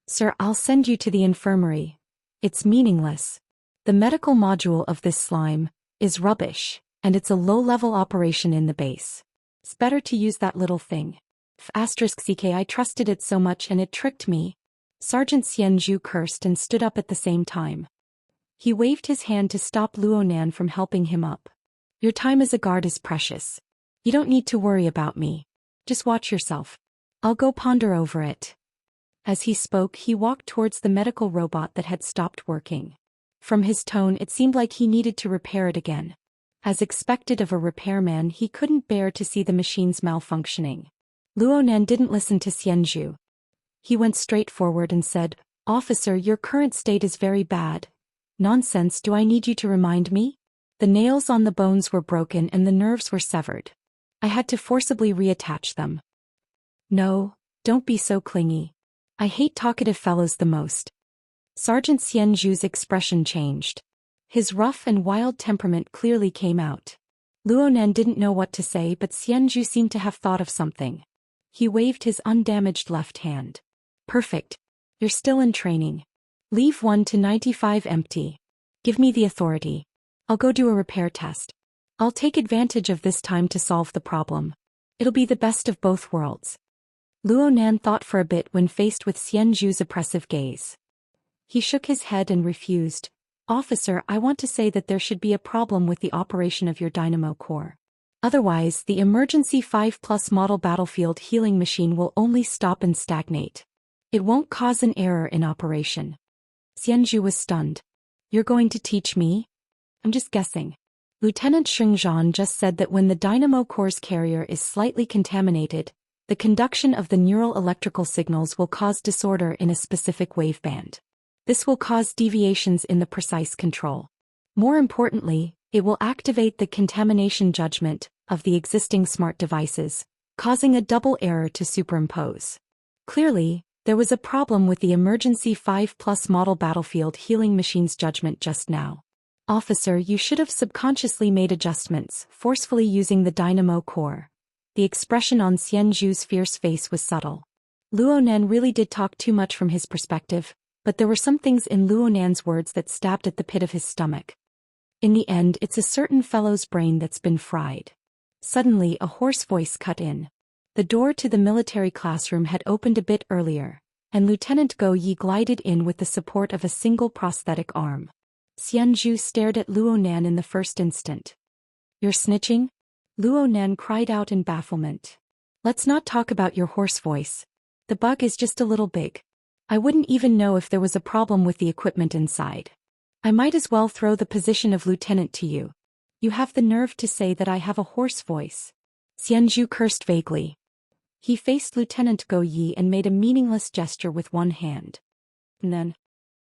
"Sir, I'll send you to the infirmary. It's meaningless. The medical module of this slime is rubbish, and it's a low-level operation in the base. It's better to use that little thing. *CK I trusted it so much and it tricked me." Sergeant Xianzhu cursed and stood up at the same time. He waved his hand to stop Luo Nan from helping him up. "Your time as a guard is precious. You don't need to worry about me. Just watch yourself. I'll go ponder over it." As he spoke, he walked towards the medical robot that had stopped working. From his tone, it seemed like he needed to repair it again. As expected of a repairman, he couldn't bear to see the machines malfunctioning. Luo Nan didn't listen to Xianzhu. He went straight forward and said, "Officer, your current state is very bad." "Nonsense, do I need you to remind me? The nails on the bones were broken and the nerves were severed. I had to forcibly reattach them." "No, don't be so clingy. I hate talkative fellows the most." Sergeant Xianzhu's expression changed. His rough and wild temperament clearly came out. Luo Nan didn't know what to say, but Xianzhu seemed to have thought of something. He waved his undamaged left hand. "Perfect. You're still in training. Leave 1 to 95 empty. Give me the authority. I'll go do a repair test. I'll take advantage of this time to solve the problem. It'll be the best of both worlds." Luo Nan thought for a bit when faced with Xianzhu's oppressive gaze. He shook his head and refused. "Officer, I want to say that there should be a problem with the operation of your dynamo core. Otherwise, the emergency 5+ model battlefield healing machine will only stop and stagnate. It won't cause an error in operation." Xianzhu was stunned. "You're going to teach me? I'm just guessing." Lieutenant Zhang just said that when the dynamo core's carrier is slightly contaminated, the conduction of the neural electrical signals will cause disorder in a specific waveband. This will cause deviations in the precise control. More importantly, it will activate the contamination judgment of the existing smart devices, causing a double error to superimpose. Clearly, there was a problem with the emergency 5+ model battlefield healing machine's judgment just now. "Officer, you should have subconsciously made adjustments, forcefully using the dynamo core." The expression on Xianzhu's fierce face was subtle. Luo Nan really did talk too much from his perspective, but there were some things in Luo Nan's words that stabbed at the pit of his stomach. In the end, it's a certain fellow's brain that's been fried. Suddenly, a hoarse voice cut in. The door to the military classroom had opened a bit earlier, and Lieutenant Go Yi glided in with the support of a single prosthetic arm. Xianzhu stared at Luo Nan in the first instant. "You're snitching?" Luo Nan cried out in bafflement. "Let's not talk about your hoarse voice. The bug is just a little big. I wouldn't even know if there was a problem with the equipment inside. I might as well throw the position of lieutenant to you. You have the nerve to say that I have a hoarse voice." Xianzhu cursed vaguely. He faced Lieutenant Go Yi and made a meaningless gesture with one hand. And then,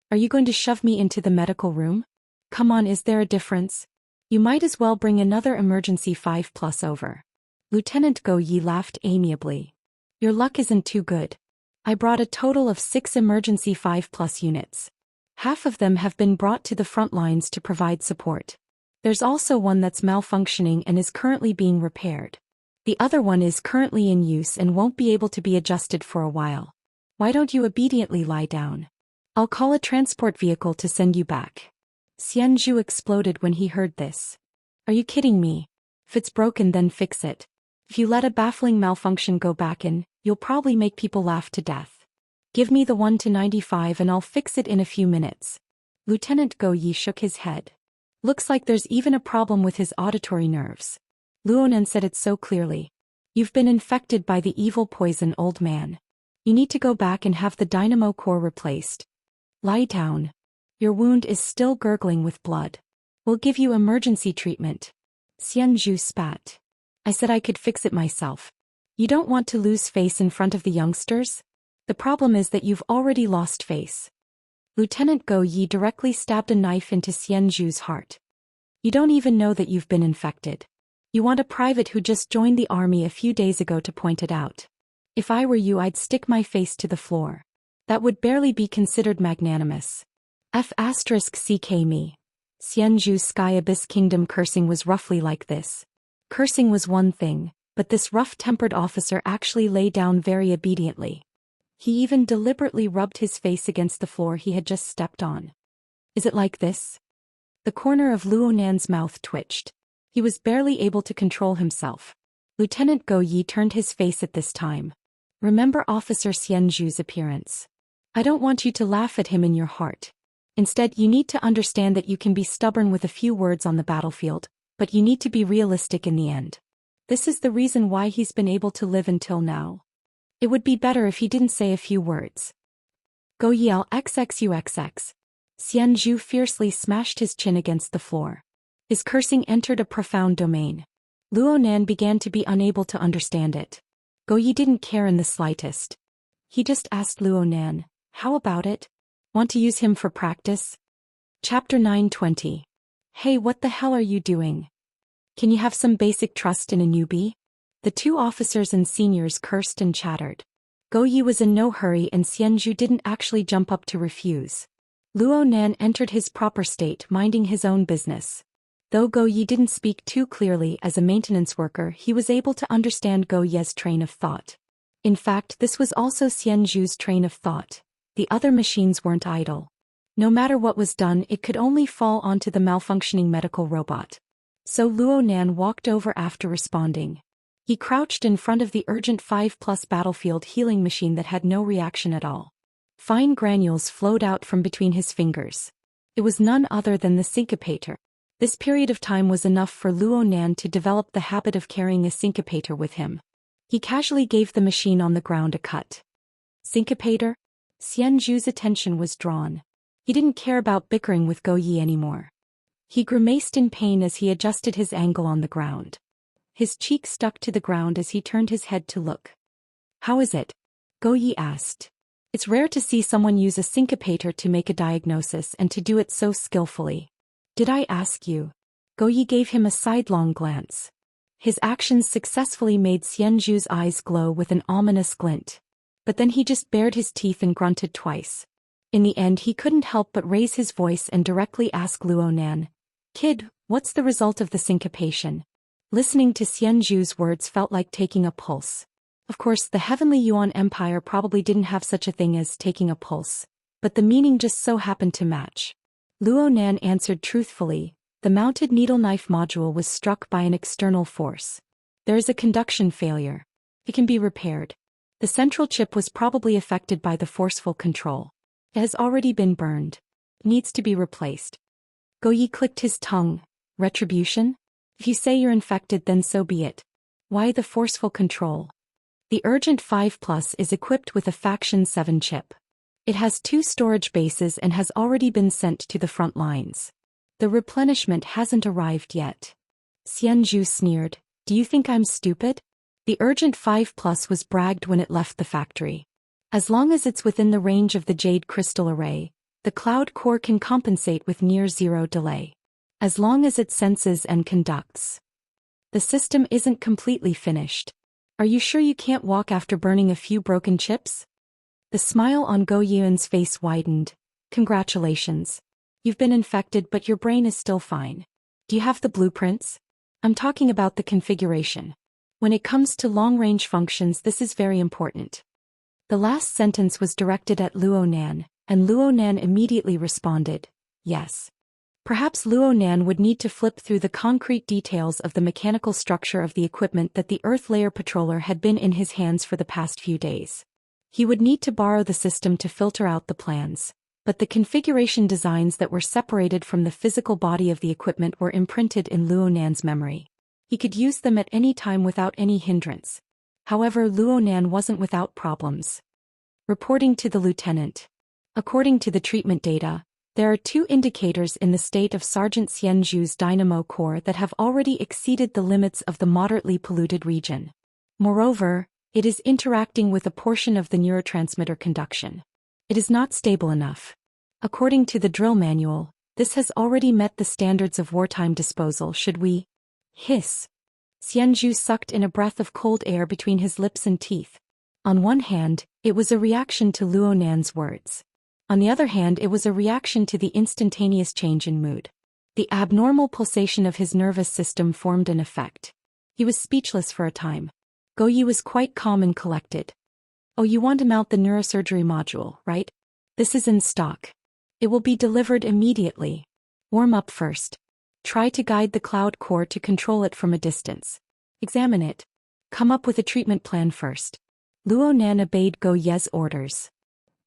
"Are you going to shove me into the medical room? Come on, is there a difference? You might as well bring another emergency 5+ over." Lieutenant Go Yi laughed amiably. "Your luck isn't too good. I brought a total of 6 emergency 5+ units. Half of them have been brought to the front lines to provide support. There's also one that's malfunctioning and is currently being repaired. The other one is currently in use and won't be able to be adjusted for a while. Why don't you obediently lie down? I'll call a transport vehicle to send you back." Xianzhu exploded when he heard this. "Are you kidding me? If it's broken, then fix it. If you let a baffling malfunction go back in, you'll probably make people laugh to death. Give me the 1 to 95 and I'll fix it in a few minutes." Lieutenant Go Yi shook his head. "Looks like there's even a problem with his auditory nerves." Luo Nan said it so clearly. "You've been infected by the evil poison, old man. You need to go back and have the dynamo core replaced. Lie down. Your wound is still gurgling with blood. We'll give you emergency treatment." Xianzhu spat. I said I could fix it myself. You don't want to lose face in front of the youngsters? The problem is that you've already lost face. Lieutenant Go Yi directly stabbed a knife into Xianzhu's heart. You don't even know that you've been infected. You want a private who just joined the army a few days ago to point it out. If I were you, I'd stick my face to the floor. That would barely be considered magnanimous. F***ck me. Xianzhu's Sky Abyss Kingdom cursing was roughly like this. Cursing was one thing, but this rough-tempered officer actually lay down very obediently. He even deliberately rubbed his face against the floor he had just stepped on. Is it like this? The corner of Luo Nan's mouth twitched. He was barely able to control himself. Lieutenant Go Yi turned his face at this time. Remember Officer Xianzhu's appearance. I don't want you to laugh at him in your heart. Instead, you need to understand that you can be stubborn with a few words on the battlefield, but you need to be realistic in the end. This is the reason why he's been able to live until now. It would be better if he didn't say a few words. Go Yell XXUXX. Xianzhu fiercely smashed his chin against the floor. His cursing entered a profound domain. Luo Nan began to be unable to understand it. Go Yi didn't care in the slightest. He just asked Luo Nan, how about it? Want to use him for practice? Chapter 920. Hey, what the hell are you doing? Can you have some basic trust in a newbie? The two officers and seniors cursed and chattered. Go Yi was in no hurry and Xianzhu didn't actually jump up to refuse. Luo Nan entered his proper state, minding his own business. Though Go Yi didn't speak too clearly as a maintenance worker, he was able to understand Go Ye's train of thought. In fact, this was also Xianzhu's train of thought. The other machines weren't idle. No matter what was done, it could only fall onto the malfunctioning medical robot. So Luo Nan walked over after responding. He crouched in front of the Urgent 5+ battlefield healing machine that had no reaction at all. Fine granules flowed out from between his fingers. It was none other than the syncopator. This period of time was enough for Luo Nan to develop the habit of carrying a syncopator with him. He casually gave the machine on the ground a cut. Syncopator? Xianzhu's attention was drawn. He didn't care about bickering with Go Yi anymore. He grimaced in pain as he adjusted his angle on the ground. His cheek stuck to the ground as he turned his head to look. How is it? Go Yi asked. It's rare to see someone use a syncopator to make a diagnosis and to do it so skillfully. Did I ask you? Go Yi gave him a sidelong glance. His actions successfully made Xianzhu's eyes glow with an ominous glint. But then he just bared his teeth and grunted twice. In the end, he couldn't help but raise his voice and directly ask Luo Nan, Kid, what's the result of the syncopation? Listening to Xianzhu's words felt like taking a pulse. Of course, the Heavenly Yuan Empire probably didn't have such a thing as taking a pulse, but the meaning just so happened to match. Luo Nan answered truthfully, the mounted needle knife module was struck by an external force. There is a conduction failure. It can be repaired. The central chip was probably affected by the forceful control. It has already been burned. It needs to be replaced. Go Yi clicked his tongue. Retribution? If you say you're infected, then so be it. Why the forceful control? The Urgent 5+ is equipped with a Faction 7 chip. It has 2 storage bases and has already been sent to the front lines. The replenishment hasn't arrived yet. Xianzhu sneered, do you think I'm stupid? The Urgent 5+ was bragged when it left the factory. As long as it's within the range of the Jade Crystal Array, the Cloud Core can compensate with near-zero delay. As long as it senses and conducts. The system isn't completely finished. Are you sure you can't walk after burning a few broken chips? The smile on Go Yuan's face widened. Congratulations. You've been infected, but your brain is still fine. Do you have the blueprints? I'm talking about the configuration. When it comes to long-range functions, this is very important. The last sentence was directed at Luo Nan, and Luo Nan immediately responded, yes. Perhaps Luo Nan would need to flip through the concrete details of the mechanical structure of the equipment that the Earth Layer Patroller had been in his hands for the past few days. He would need to borrow the system to filter out the plans, but the configuration designs that were separated from the physical body of the equipment were imprinted in Luo Nan's memory. He could use them at any time without any hindrance. However, Luo Nan wasn't without problems. Reporting to the lieutenant. According to the treatment data, There are two indicators in the state of Sergeant Xianzhu's dynamo core that have already exceeded the limits of the moderately polluted region. Moreover, it is interacting with a portion of the neurotransmitter conduction. It is not stable enough. According to the drill manual, this has already met the standards of wartime disposal. Should we? Hiss. Xianzhu sucked in a breath of cold air between his lips and teeth. On one hand, it was a reaction to Luo Nan's words. On the other hand, it was a reaction to the instantaneous change in mood. The abnormal pulsation of his nervous system formed an effect. He was speechless for a time. Go Yi was quite calm and collected. Oh, you want to mount the neurosurgery module, right? This is in stock. It will be delivered immediately. Warm up first. Try to guide the cloud core to control it from a distance. Examine it. Come up with a treatment plan first. Luo Nan obeyed Go Ye's orders.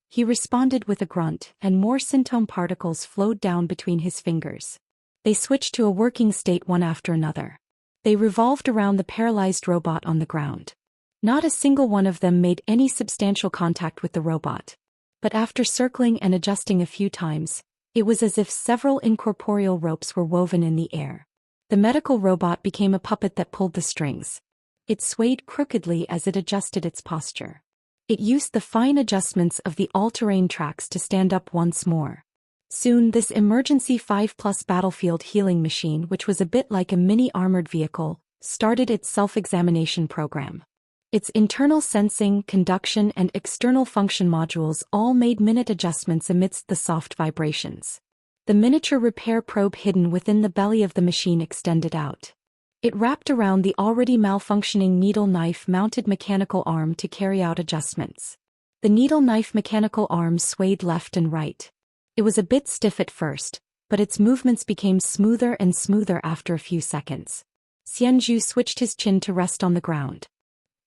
He responded with a grunt, and more syntome particles flowed down between his fingers. They switched to a working state one after another. They revolved around the paralyzed robot on the ground. Not a single one of them made any substantial contact with the robot. But after circling and adjusting a few times, it was as if several incorporeal ropes were woven in the air. The medical robot became a puppet that pulled the strings. It swayed crookedly as it adjusted its posture. It used the fine adjustments of the all-terrain tracks to stand up once more. Soon this emergency 5+ battlefield healing machine, which was a bit like a mini armored vehicle, started its self-examination program. Its internal sensing, conduction and external function modules all made minute adjustments amidst the soft vibrations. The miniature repair probe hidden within the belly of the machine extended out. It wrapped around the already malfunctioning needle knife-mounted mechanical arm to carry out adjustments. The needle knife mechanical arm swayed left and right. It was a bit stiff at first, but its movements became smoother and smoother after a few seconds. Xianzhu switched his chin to rest on the ground.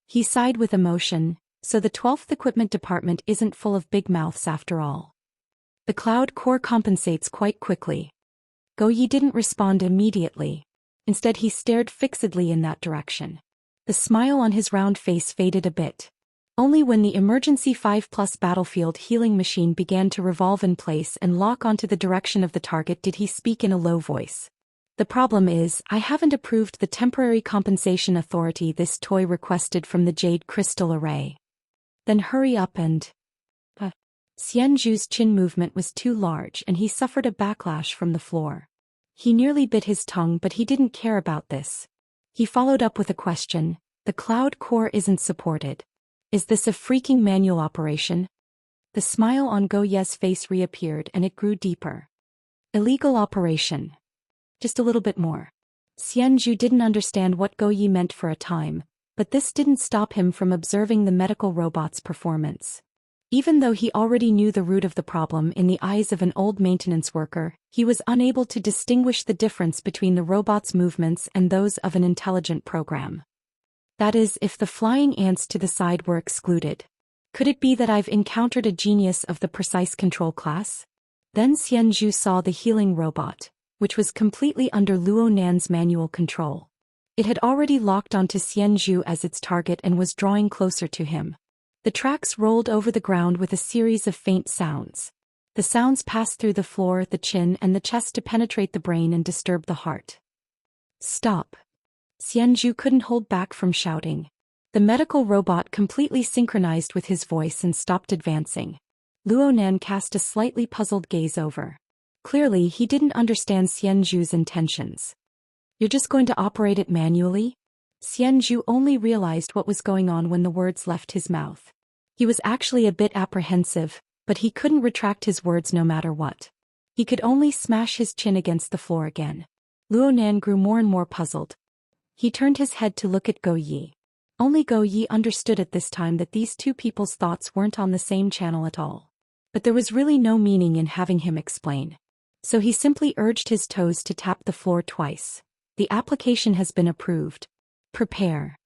He sighed with emotion, so the 12th Equipment Department isn't full of big mouths after all. The cloud core compensates quite quickly. Go Yi didn't respond immediately. Instead he stared fixedly in that direction. The smile on his round face faded a bit. Only when the emergency 5+ battlefield healing machine began to revolve in place and lock onto the direction of the target did he speak in a low voice. The problem is, I haven't approved the temporary compensation authority this toy requested from the Jade Crystal Array. Then hurry up and... Xianzhu's chin movement was too large and he suffered a backlash from the floor. He nearly bit his tongue, but he didn't care about this. He followed up with a question. The cloud core isn't supported. Is this a freaking manual operation? The smile on Go Ye's face reappeared and it grew deeper. Illegal operation. Just a little bit more. Xianzhu didn't understand what Go Yi meant for a time, but this didn't stop him from observing the medical robot's performance. Even though he already knew the root of the problem in the eyes of an old maintenance worker, he was unable to distinguish the difference between the robot's movements and those of an intelligent program. That is, if the flying ants to the side were excluded. Could it be that I've encountered a genius of the precise control class? Then Xianzhu saw the healing robot, which was completely under Luo Nan's manual control. It had already locked onto Xianzhu as its target and was drawing closer to him. The tracks rolled over the ground with a series of faint sounds. The sounds passed through the floor, the chin and the chest to penetrate the brain and disturb the heart. Stop. Xianzhu couldn't hold back from shouting. The medical robot completely synchronized with his voice and stopped advancing. Luo Nan cast a slightly puzzled gaze over. Clearly he didn't understand Xianzhu's intentions. You're just going to operate it manually? Xianzhu only realized what was going on when the words left his mouth. He was actually a bit apprehensive, but he couldn't retract his words no matter what. He could only smash his chin against the floor again. Luo Nan grew more and more puzzled. He turned his head to look at Go Yi. Only Go Yi understood at this time that these two people's thoughts weren't on the same channel at all. But there was really no meaning in having him explain. So he simply urged his toes to tap the floor twice. The application has been approved. Prepare.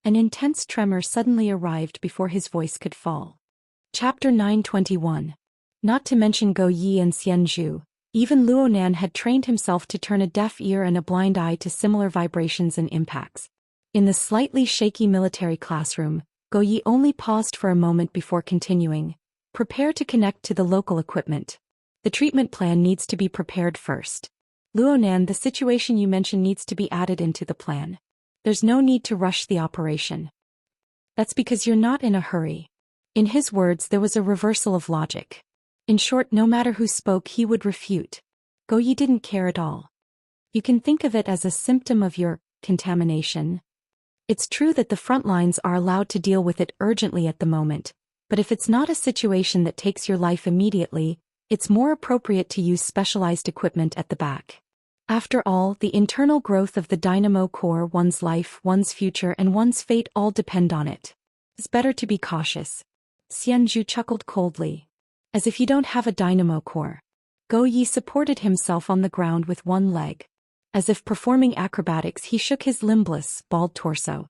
An intense tremor suddenly arrived before his voice could fall. Chapter 921. Not to mention Go Yi and Xianzhu, even Luo Nan had trained himself to turn a deaf ear and a blind eye to similar vibrations and impacts. In the slightly shaky military classroom, Go Yi only paused for a moment before continuing. Prepare to connect to the local equipment. The treatment plan needs to be prepared first. Luonan, the situation you mentioned needs to be added into the plan. There's no need to rush the operation. That's because you're not in a hurry. In his words, there was a reversal of logic. In short, no matter who spoke, he would refute. Go Yi didn't care at all. You can think of it as a symptom of your contamination. It's true that the front lines are allowed to deal with it urgently at the moment, but if it's not a situation that takes your life immediately, it's more appropriate to use specialized equipment at the back. After all, the internal growth of the dynamo core, one's life, one's future, and one's fate all depend on it. It's better to be cautious. Xianxia chuckled coldly. As if you don't have a dynamo core. Go Yi supported himself on the ground with one leg. As if performing acrobatics, he shook his limbless, bald torso.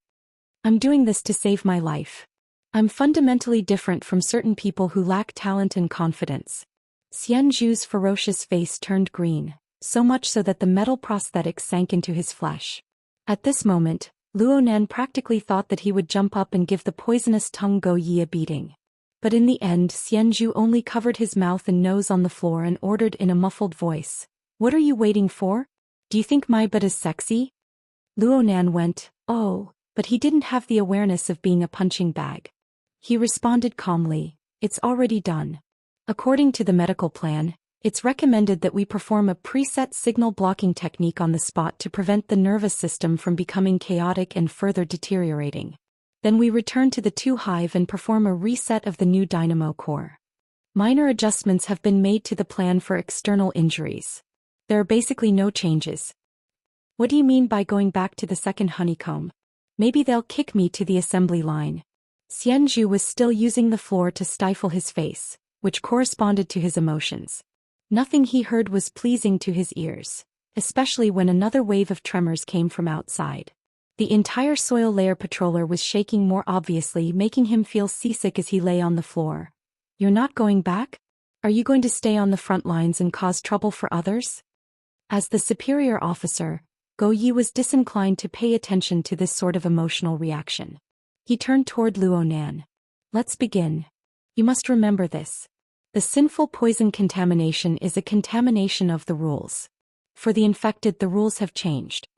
I'm doing this to save my life. I'm fundamentally different from certain people who lack talent and confidence. Xianxia's ferocious face turned green, so much so that the metal prosthetic sank into his flesh. At this moment, Luonan practically thought that he would jump up and give the poisonous tongue Go Yi a beating. But in the end, Xianxia only covered his mouth and nose on the floor and ordered in a muffled voice, "What are you waiting for? Do you think my butt is sexy?" Luonan went, "Oh," but he didn't have the awareness of being a punching bag. He responded calmly, "It's already done. According to the medical plan, it's recommended that we perform a preset signal blocking technique on the spot to prevent the nervous system from becoming chaotic and further deteriorating. Then we return to the 2 hive and perform a reset of the new dynamo core. Minor adjustments have been made to the plan for external injuries. There are basically no changes." "What do you mean by going back to the second honeycomb? Maybe they'll kick me to the assembly line." Xianxia was still using the floor to stifle his face, which corresponded to his emotions. Nothing he heard was pleasing to his ears, especially when another wave of tremors came from outside. The entire soil layer patroller was shaking more obviously, making him feel seasick as he lay on the floor. "You're not going back? Are you going to stay on the front lines and cause trouble for others?" As the superior officer, Go Yi was disinclined to pay attention to this sort of emotional reaction. He turned toward Luonan. "Let's begin. You must remember this. The sinful poison contamination is a contamination of the rules. For the infected, the rules have changed.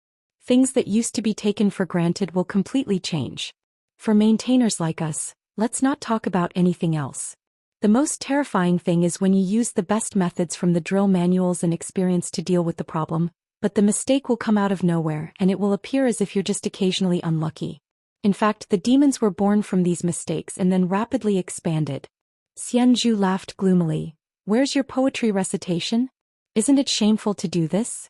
Things that used to be taken for granted will completely change. For maintainers like us, let's not talk about anything else. The most terrifying thing is when you use the best methods from the drill manuals and experience to deal with the problem, but the mistake will come out of nowhere and it will appear as if you're just occasionally unlucky. In fact, the demons were born from these mistakes and then rapidly expanded." Xianxia laughed gloomily. "Where's your poetry recitation? Isn't it shameful to do this?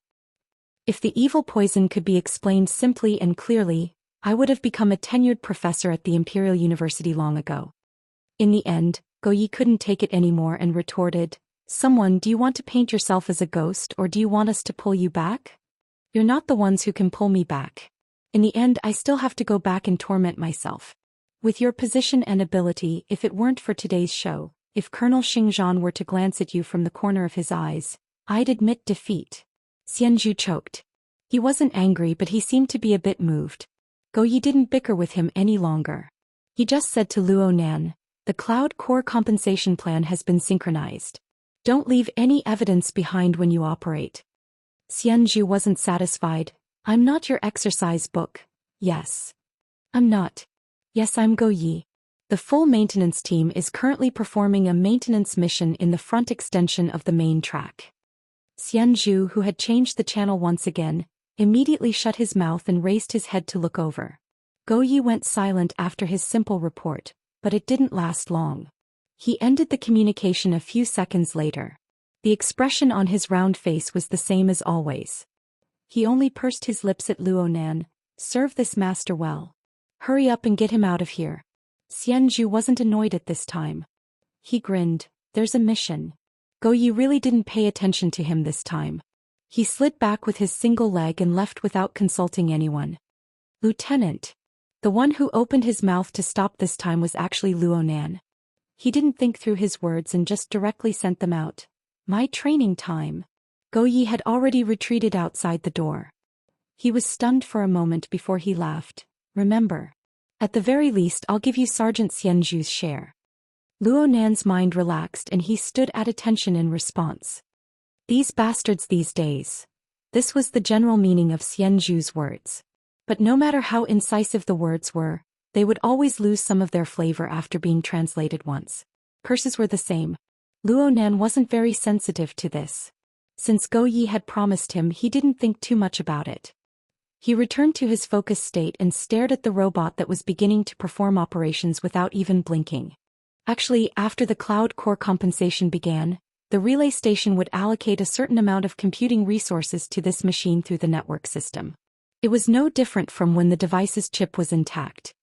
If the evil poison could be explained simply and clearly, I would have become a tenured professor at the Imperial University long ago." In the end, Go Yi couldn't take it anymore and retorted, "Someone, do you want to paint yourself as a ghost or do you want us to pull you back? You're not the ones who can pull me back. In the end, I still have to go back and torment myself. With your position and ability, if it weren't for today's show, if Colonel Xingzhan were to glance at you from the corner of his eyes, I'd admit defeat." Xianxia choked. He wasn't angry, but he seemed to be a bit moved. Go Yi didn't bicker with him any longer. He just said to Luonan, "The Cloud Core compensation plan has been synchronized. Don't leave any evidence behind when you operate." Xianxia wasn't satisfied. "I'm not your exercise book." "Yes. I'm not. Yes, I'm Go Yi. The full maintenance team is currently performing a maintenance mission in the front extension of the main track." Xianxia, who had changed the channel once again, immediately shut his mouth and raised his head to look over. Go Yi went silent after his simple report, but it didn't last long. He ended the communication a few seconds later. The expression on his round face was the same as always. He only pursed his lips at Luonan. "Serve this master well. Hurry up and get him out of here." Xianxia wasn't annoyed at this time. He grinned. "There's a mission." Go Yi really didn't pay attention to him this time. He slid back with his single leg and left without consulting anyone. "Lieutenant." The one who opened his mouth to stop this time was actually Luonan. He didn't think through his words and just directly sent them out. "My training time." Go Yi had already retreated outside the door. He was stunned for a moment before he laughed. "Remember. At the very least, I'll give you Sergeant Xianxu's share." Luo Nan's mind relaxed and he stood at attention in response. These bastards these days. This was the general meaning of Xianzhu's words. But no matter how incisive the words were, they would always lose some of their flavor after being translated once. Curses were the same. Luo Nan wasn't very sensitive to this. Since Go Yi had promised him, he didn't think too much about it. He returned to his focus state and stared at the robot that was beginning to perform operations without even blinking. Actually, after the cloud core compensation began, the relay station would allocate a certain amount of computing resources to this machine through the network system. It was no different from when the device's chip was intact.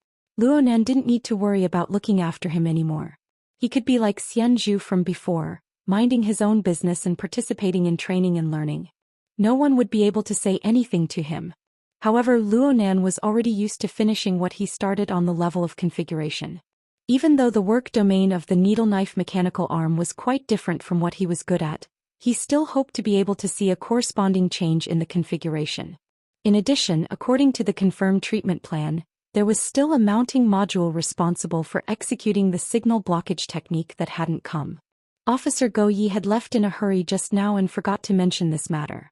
Luo Nan didn't need to worry about looking after him anymore. He could be like Xianzhu from before, minding his own business and participating in training and learning. No one would be able to say anything to him. However, Luo Nan was already used to finishing what he started on the level of configuration. Even though the work domain of the needle-knife mechanical arm was quite different from what he was good at, he still hoped to be able to see a corresponding change in the configuration. In addition, according to the confirmed treatment plan, there was still a mounting module responsible for executing the signal blockage technique that hadn't come. Officer Go Yi had left in a hurry just now and forgot to mention this matter.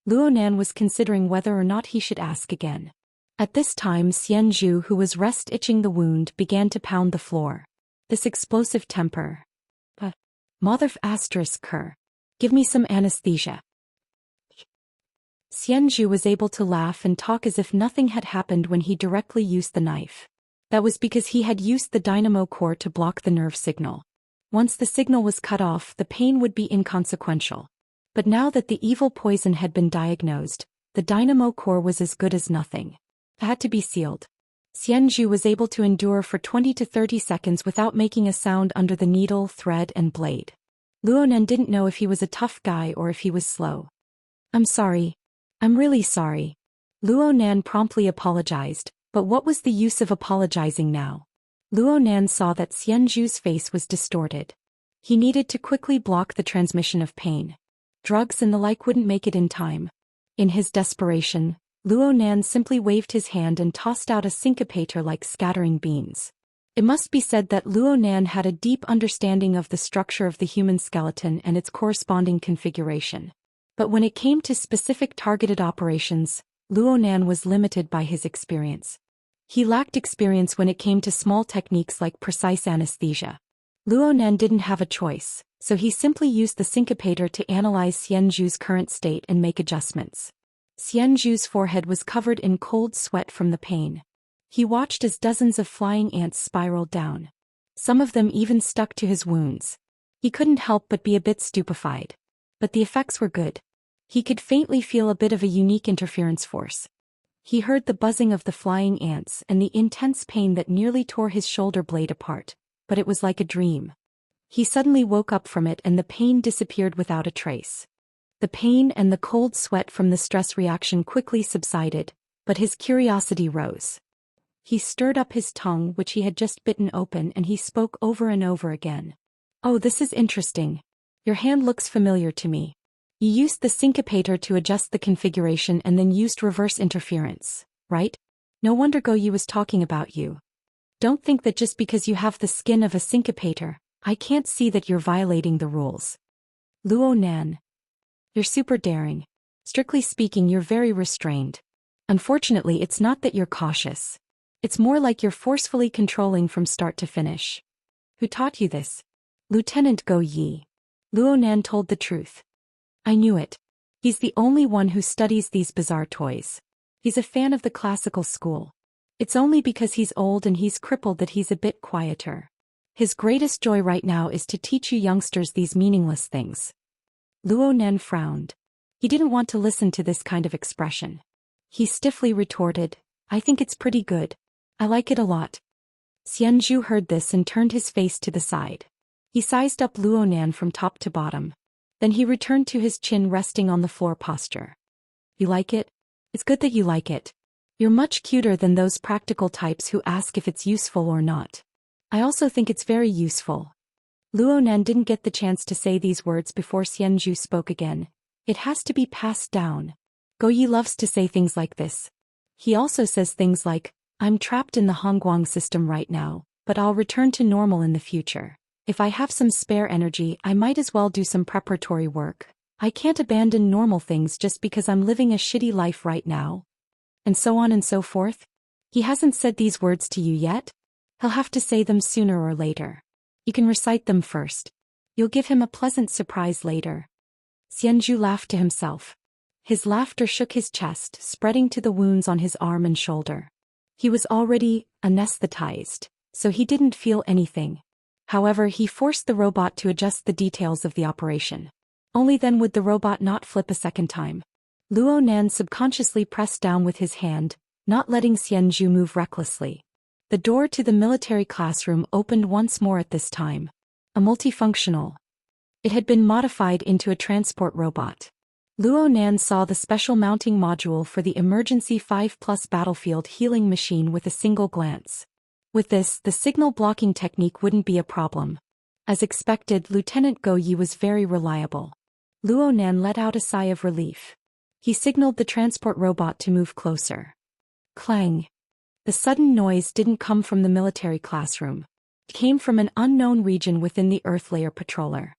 Luo Nan was considering whether or not he should ask again. At this time, Xianzhu, who was rest-itching the wound, began to pound the floor. This explosive temper. Mother asterisk her. Give me some anesthesia. Xianzhu was able to laugh and talk as if nothing had happened when he directly used the knife. That was because he had used the dynamo core to block the nerve signal. Once the signal was cut off, the pain would be inconsequential. But now that the evil poison had been diagnosed, the dynamo core was as good as nothing. It had to be sealed. Xianzhu was able to endure for 20 to 30 seconds without making a sound under the needle, thread, and blade. Luo Nan didn't know if he was a tough guy or if he was slow. I'm sorry. I'm really sorry. Luo Nan promptly apologized, but what was the use of apologizing now? Luo Nan saw that Xianzhu's face was distorted. He needed to quickly block the transmission of pain. Drugs and the like wouldn't make it in time. In his desperation, Luo Nan simply waved his hand and tossed out a syncopator like scattering beans. It must be said that Luo Nan had a deep understanding of the structure of the human skeleton and its corresponding configuration. But when it came to specific targeted operations, Luo Nan was limited by his experience. He lacked experience when it came to small techniques like precise anesthesia. Luo Nan didn't have a choice, so he simply used the syncopator to analyze Xianzhu's current state and make adjustments. Xianzhu's forehead was covered in cold sweat from the pain. He watched as dozens of flying ants spiraled down. Some of them even stuck to his wounds. He couldn't help but be a bit stupefied. But the effects were good. He could faintly feel a bit of a unique interference force. He heard the buzzing of the flying ants and the intense pain that nearly tore his shoulder blade apart, but it was like a dream. He suddenly woke up from it and the pain disappeared without a trace. The pain and the cold sweat from the stress reaction quickly subsided, but his curiosity rose. He stirred up his tongue, which he had just bitten open, and he spoke over and over again. Oh, this is interesting. Your hand looks familiar to me. You used the syncopator to adjust the configuration and then used reverse interference, right? No wonder Go Yi was talking about you. Don't think that just because you have the skin of a syncopator, I can't see that you're violating the rules. Luo Nan. You're super daring. Strictly speaking, you're very restrained. Unfortunately, it's not that you're cautious. It's more like you're forcefully controlling from start to finish. Who taught you this? Lieutenant Go Yi. Luo Nan told the truth. I knew it. He's the only one who studies these bizarre toys. He's a fan of the classical school. It's only because he's old and he's crippled that he's a bit quieter. His greatest joy right now is to teach you youngsters these meaningless things. Luo Nan frowned. He didn't want to listen to this kind of expression. He stiffly retorted, I think it's pretty good. I like it a lot. Xianzhu heard this and turned his face to the side. He sized up Luo Nan from top to bottom. Then he returned to his chin resting on the floor posture. You like it? It's good that you like it. You're much cuter than those practical types who ask if it's useful or not. I also think it's very useful. Luo Nan didn't get the chance to say these words before Xianzhu spoke again. It has to be passed down. Go Yi loves to say things like this. He also says things like, I'm trapped in the Hongguang system right now, but I'll return to normal in the future. If I have some spare energy, I might as well do some preparatory work. I can't abandon normal things just because I'm living a shitty life right now. And so on and so forth. He hasn't said these words to you yet? He'll have to say them sooner or later. You can recite them first. You'll give him a pleasant surprise later. Xianxia laughed to himself. His laughter shook his chest, spreading to the wounds on his arm and shoulder. He was already anesthetized, so he didn't feel anything. However, he forced the robot to adjust the details of the operation. Only then would the robot not flip a second time. Luo Nan subconsciously pressed down with his hand, not letting Xianxia move recklessly. The door to the military classroom opened once more at this time. A multifunctional. It had been modified into a transport robot. Luo Nan saw the special mounting module for the emergency 5+ battlefield healing machine with a single glance. With this, the signal blocking technique wouldn't be a problem. As expected, Lieutenant Go Yi was very reliable. Luo Nan let out a sigh of relief. He signaled the transport robot to move closer. Clang. The sudden noise didn't come from the military classroom. It came from an unknown region within the Earth Layer Patroller.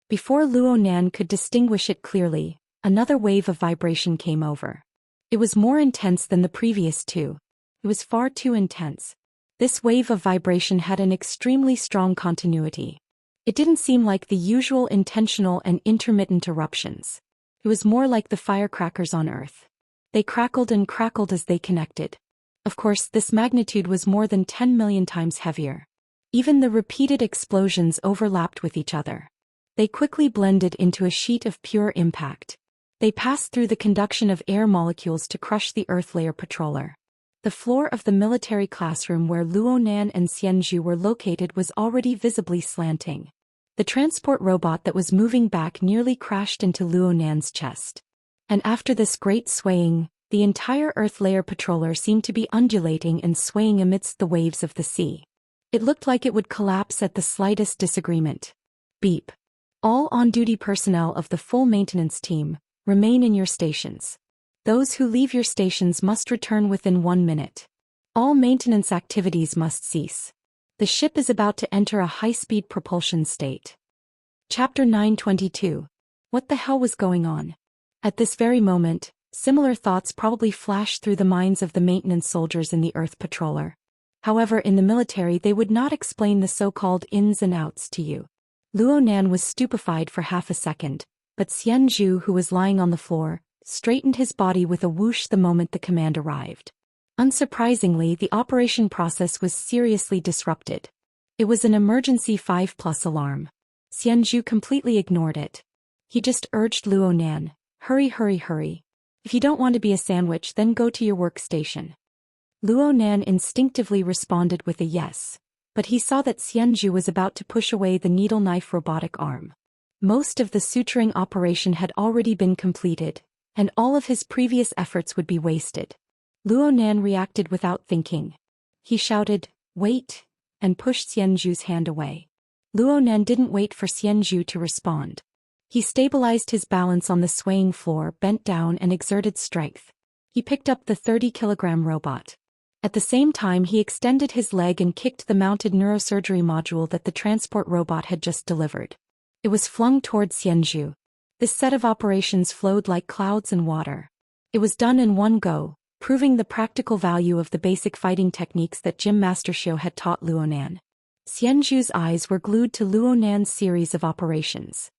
Before Luo Nan could distinguish it clearly, another wave of vibration came over. It was more intense than the previous two. It was far too intense. This wave of vibration had an extremely strong continuity. It didn't seem like the usual intentional and intermittent eruptions. It was more like the firecrackers on Earth. They crackled and crackled as they connected. Of course, this magnitude was more than 10 million times heavier. Even the repeated explosions overlapped with each other. They quickly blended into a sheet of pure impact. They passed through the conduction of air molecules to crush the Earth Layer Patroller. The floor of the military classroom where Luo Nan and Xianxia were located was already visibly slanting. The transport robot that was moving back nearly crashed into Luo Nan's chest. And after this great swaying, the entire Earth Layer Patroller seemed to be undulating and swaying amidst the waves of the sea. It looked like it would collapse at the slightest disagreement. Beep. All on-duty personnel of the full maintenance team, remain in your stations. Those who leave your stations must return within 1 minute. All maintenance activities must cease. The ship is about to enter a high-speed propulsion state. Chapter 922. What the hell was going on? At this very moment, similar thoughts probably flashed through the minds of the maintenance soldiers in the Earth Patroller. However, in the military they would not explain the so-called ins and outs to you. Luo Nan was stupefied for half a second, but Xianxia, who was lying on the floor, straightened his body with a whoosh the moment the command arrived. Unsurprisingly, the operation process was seriously disrupted. It was an emergency 5+ alarm. Xianxia completely ignored it. He just urged Luo Nan, hurry, hurry, hurry. If you don't want to be a sandwich, then go to your workstation. Luo Nan instinctively responded with a yes, but he saw that Xianxia was about to push away the needle-knife robotic arm. Most of the suturing operation had already been completed, and all of his previous efforts would be wasted. Luo Nan reacted without thinking. He shouted, "Wait," and pushed Xianxia's hand away. Luo Nan didn't wait for Xianxia to respond. He stabilized his balance on the swaying floor, bent down and exerted strength. He picked up the 30-kilogram robot. At the same time he extended his leg and kicked the mounted neurosurgery module that the transport robot had just delivered. It was flung towards Xianxia. This set of operations flowed like clouds and water. It was done in one go, proving the practical value of the basic fighting techniques that Gym Master Xiu had taught Luo Nan. Xianxia's eyes were glued to Luo Nan's series of operations.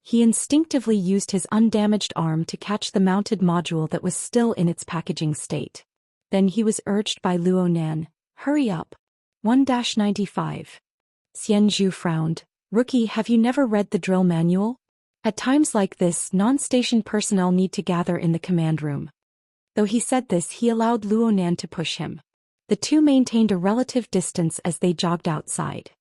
He instinctively used his undamaged arm to catch the mounted module that was still in its packaging state. Then he was urged by Luo Nan, "Hurry up. 1-95. Xianxia frowned. "Rookie, have you never read the drill manual? At times like this, non-station personnel need to gather in the command room." Though he said this, he allowed Luo Nan to push him. The two maintained a relative distance as they jogged outside.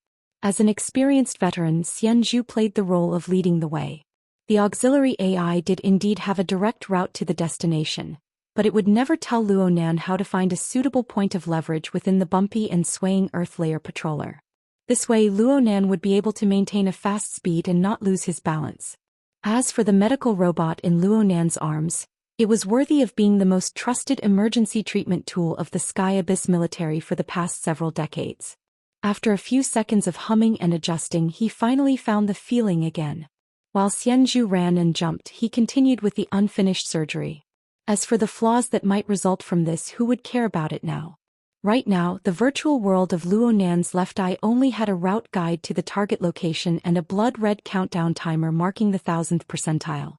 As an experienced veteran, Xianxia played the role of leading the way. The auxiliary AI did indeed have a direct route to the destination, but it would never tell Luo Nan how to find a suitable point of leverage within the bumpy and swaying Earth Layer Patroller. This way, Luo Nan would be able to maintain a fast speed and not lose his balance. As for the medical robot in Luo Nan's arms, it was worthy of being the most trusted emergency treatment tool of the Sky Abyss military for the past several decades. After a few seconds of humming and adjusting, he finally found the feeling again. While Xianxia ran and jumped, he continued with the unfinished surgery. As for the flaws that might result from this, who would care about it now? Right now, the virtual world of Luo Nan's left eye only had a route guide to the target location and a blood-red countdown timer marking the 1000th percentile.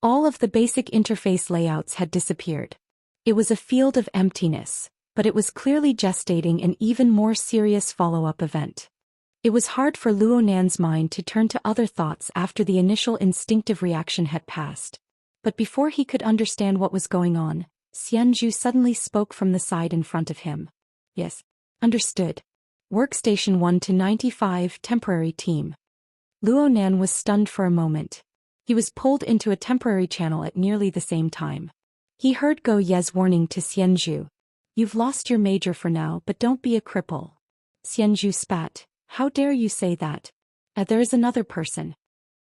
All of the basic interface layouts had disappeared. It was a field of emptiness, but it was clearly gestating an even more serious follow-up event. It was hard for Luo Nan's mind to turn to other thoughts after the initial instinctive reaction had passed. But before he could understand what was going on, Xianxia suddenly spoke from the side in front of him. Yes. Understood. Workstation 1 to 95 temporary team. Luo Nan was stunned for a moment. He was pulled into a temporary channel at nearly the same time. He heard Go Ye's warning to Xianxia. You've lost your major for now, but don't be a cripple. Xianxia spat. How dare you say that? There is another person.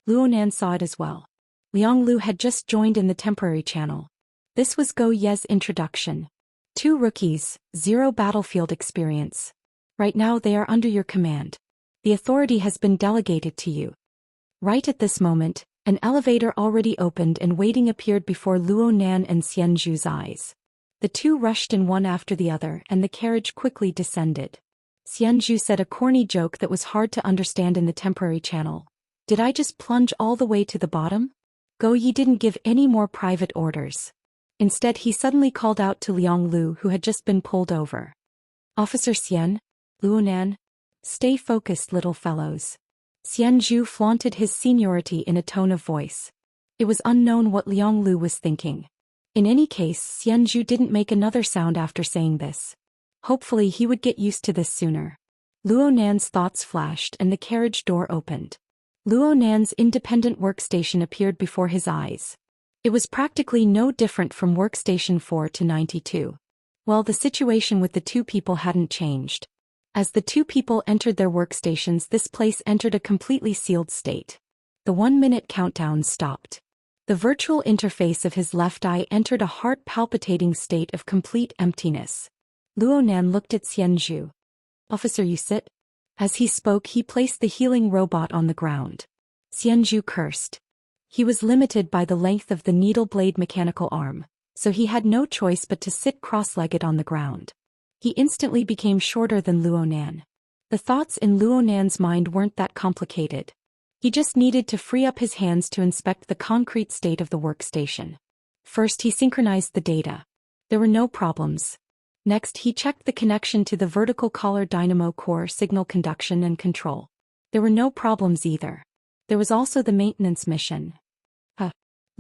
Luo Nan saw it as well. Liang Lu had just joined in the temporary channel. This was Go Ye's introduction. 2 rookies, 0 battlefield experience. Right now they are under your command. The authority has been delegated to you. Right at this moment, an elevator already opened and waiting appeared before Luo Nan and Xianxia's eyes. The two rushed in one after the other and the carriage quickly descended. Xianxia said a corny joke that was hard to understand in the temporary channel. Did I just plunge all the way to the bottom? Go Yi didn't give any more private orders. Instead he suddenly called out to Liang Lu who had just been pulled over. Officer Xian, Luo Nan, stay focused little fellows. Xianxia flaunted his seniority in a tone of voice. It was unknown what Liang Lu was thinking. In any case, Xianxia didn't make another sound after saying this. Hopefully he would get used to this sooner. Luo Nan's thoughts flashed and the carriage door opened. Luo Nan's independent workstation appeared before his eyes. It was practically no different from workstation 4 to 92. Well, the situation with the two people hadn't changed. As the two people entered their workstations, this place entered a completely sealed state. The 1-minute countdown stopped. The virtual interface of his left eye entered a heart-palpitating state of complete emptiness. Luo Nan looked at Xianxia. Officer, you sit? As he spoke, he placed the healing robot on the ground. Xianxia cursed. He was limited by the length of the needle blade mechanical arm, so he had no choice but to sit cross-legged on the ground. He instantly became shorter than Luo Nan. The thoughts in Luo Nan's mind weren't that complicated. He just needed to free up his hands to inspect the concrete state of the workstation. First he synchronized the data. There were no problems. Next he checked the connection to the vertical collar dynamo core signal conduction and control. There were no problems either. There was also the maintenance mission.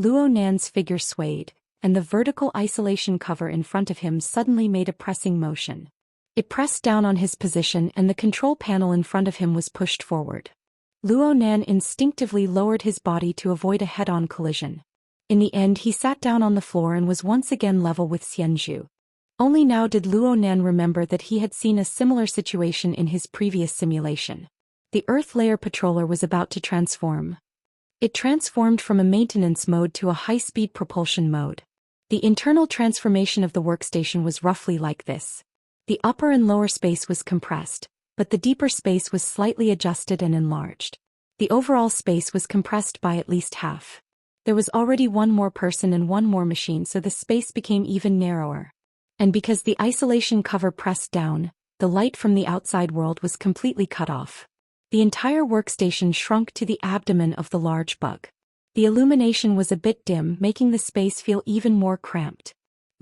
Luo Nan's figure swayed, and the vertical isolation cover in front of him suddenly made a pressing motion. It pressed down on his position and the control panel in front of him was pushed forward. Luo Nan instinctively lowered his body to avoid a head-on collision. In the end he sat down on the floor and was once again level with Xianxia. Only now did Luo Nan remember that he had seen a similar situation in his previous simulation. The Earth Layer Patroller was about to transform. It transformed from a maintenance mode to a high-speed propulsion mode. The internal transformation of the workstation was roughly like this. The upper and lower space was compressed, but the deeper space was slightly adjusted and enlarged. The overall space was compressed by at least half. There was already one more person and one more machine, so the space became even narrower. And because the isolation cover pressed down, the light from the outside world was completely cut off. The entire workstation shrunk to the abdomen of the large bug. The illumination was a bit dim, making the space feel even more cramped.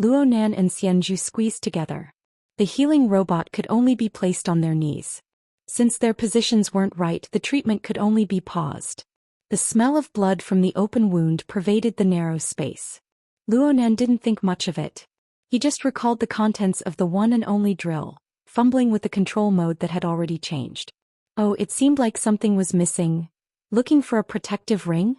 Luo Nan and Xianxia squeezed together. The healing robot could only be placed on their knees. Since their positions weren't right, the treatment could only be paused. The smell of blood from the open wound pervaded the narrow space. Luo Nan didn't think much of it. He just recalled the contents of the one and only drill, fumbling with the control mode that had already changed. Oh, it seemed like something was missing. Looking for a protective ring?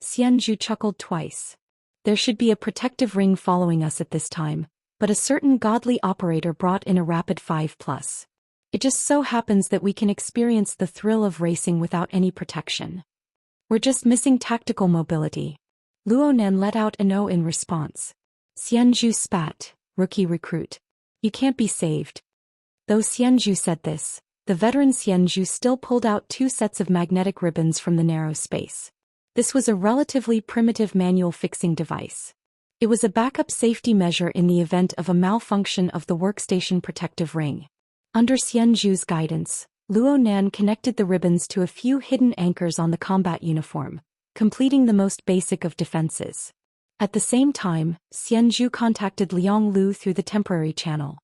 Xianxia chuckled twice. There should be a protective ring following us at this time, but a certain godly operator brought in a rapid 5+. It just so happens that we can experience the thrill of racing without any protection. We're just missing tactical mobility. Luo Nan let out an "oh" in response. Xianxia spat. Rookie recruit. You can't be saved. Though Xianxia said this, the veteran Xianxia still pulled out 2 sets of magnetic ribbons from the narrow space. This was a relatively primitive manual fixing device. It was a backup safety measure in the event of a malfunction of the workstation protective ring. Under Xianxia's guidance, Luo Nan connected the ribbons to a few hidden anchors on the combat uniform, completing the most basic of defenses. At the same time, Xianxia contacted Liang Lu through the temporary channel.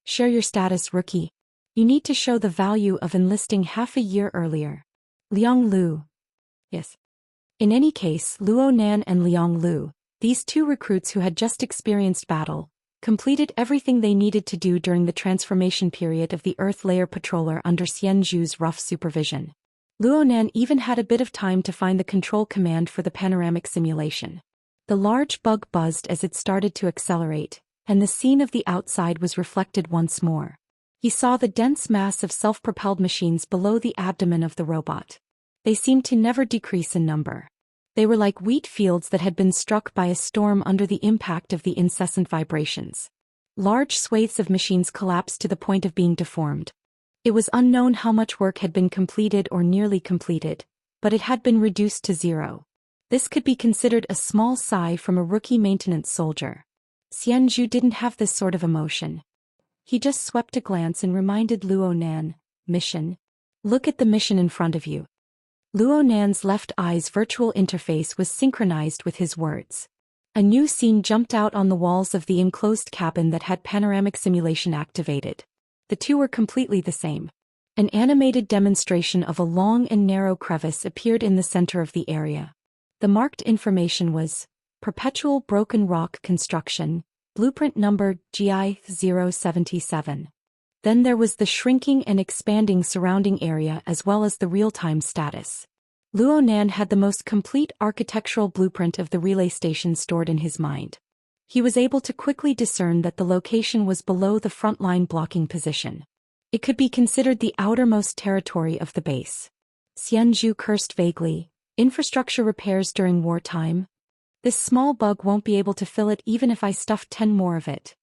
Share your status, rookie. You need to show the value of enlisting half a year earlier. Liang Lu. Yes. In any case, Luo Nan and Liang Lu, these 2 recruits who had just experienced battle, completed everything they needed to do during the transformation period of the Earth Layer Patroller under Xianxia's rough supervision. Luo Nan even had a bit of time to find the control command for the panoramic simulation. The large bug buzzed as it started to accelerate, and the scene of the outside was reflected once more. He saw the dense mass of self-propelled machines below the abdomen of the robot. They seemed to never decrease in number. They were like wheat fields that had been struck by a storm under the impact of the incessant vibrations. Large swathes of machines collapsed to the point of being deformed. It was unknown how much work had been completed or nearly completed, but it had been reduced to 0. This could be considered a small sigh from a rookie maintenance soldier. Xianxia didn't have this sort of emotion. He just swept a glance and reminded Luo Nan, "Mission. Look at the mission in front of you." Luo Nan's left eye's virtual interface was synchronized with his words. A new scene jumped out on the walls of the enclosed cabin that had panoramic simulation activated. The 2 were completely the same. An animated demonstration of a long and narrow crevice appeared in the center of the area. The marked information was, Perpetual Broken Rock Construction, Blueprint Number GI-077. Then there was the shrinking and expanding surrounding area as well as the real-time status. Luo Nan had the most complete architectural blueprint of the relay station stored in his mind. He was able to quickly discern that the location was below the front-line blocking position. It could be considered the outermost territory of the base. Xianxia cursed vaguely, infrastructure repairs during wartime. This small bug won't be able to fill it even if I stuffed 10 more of it.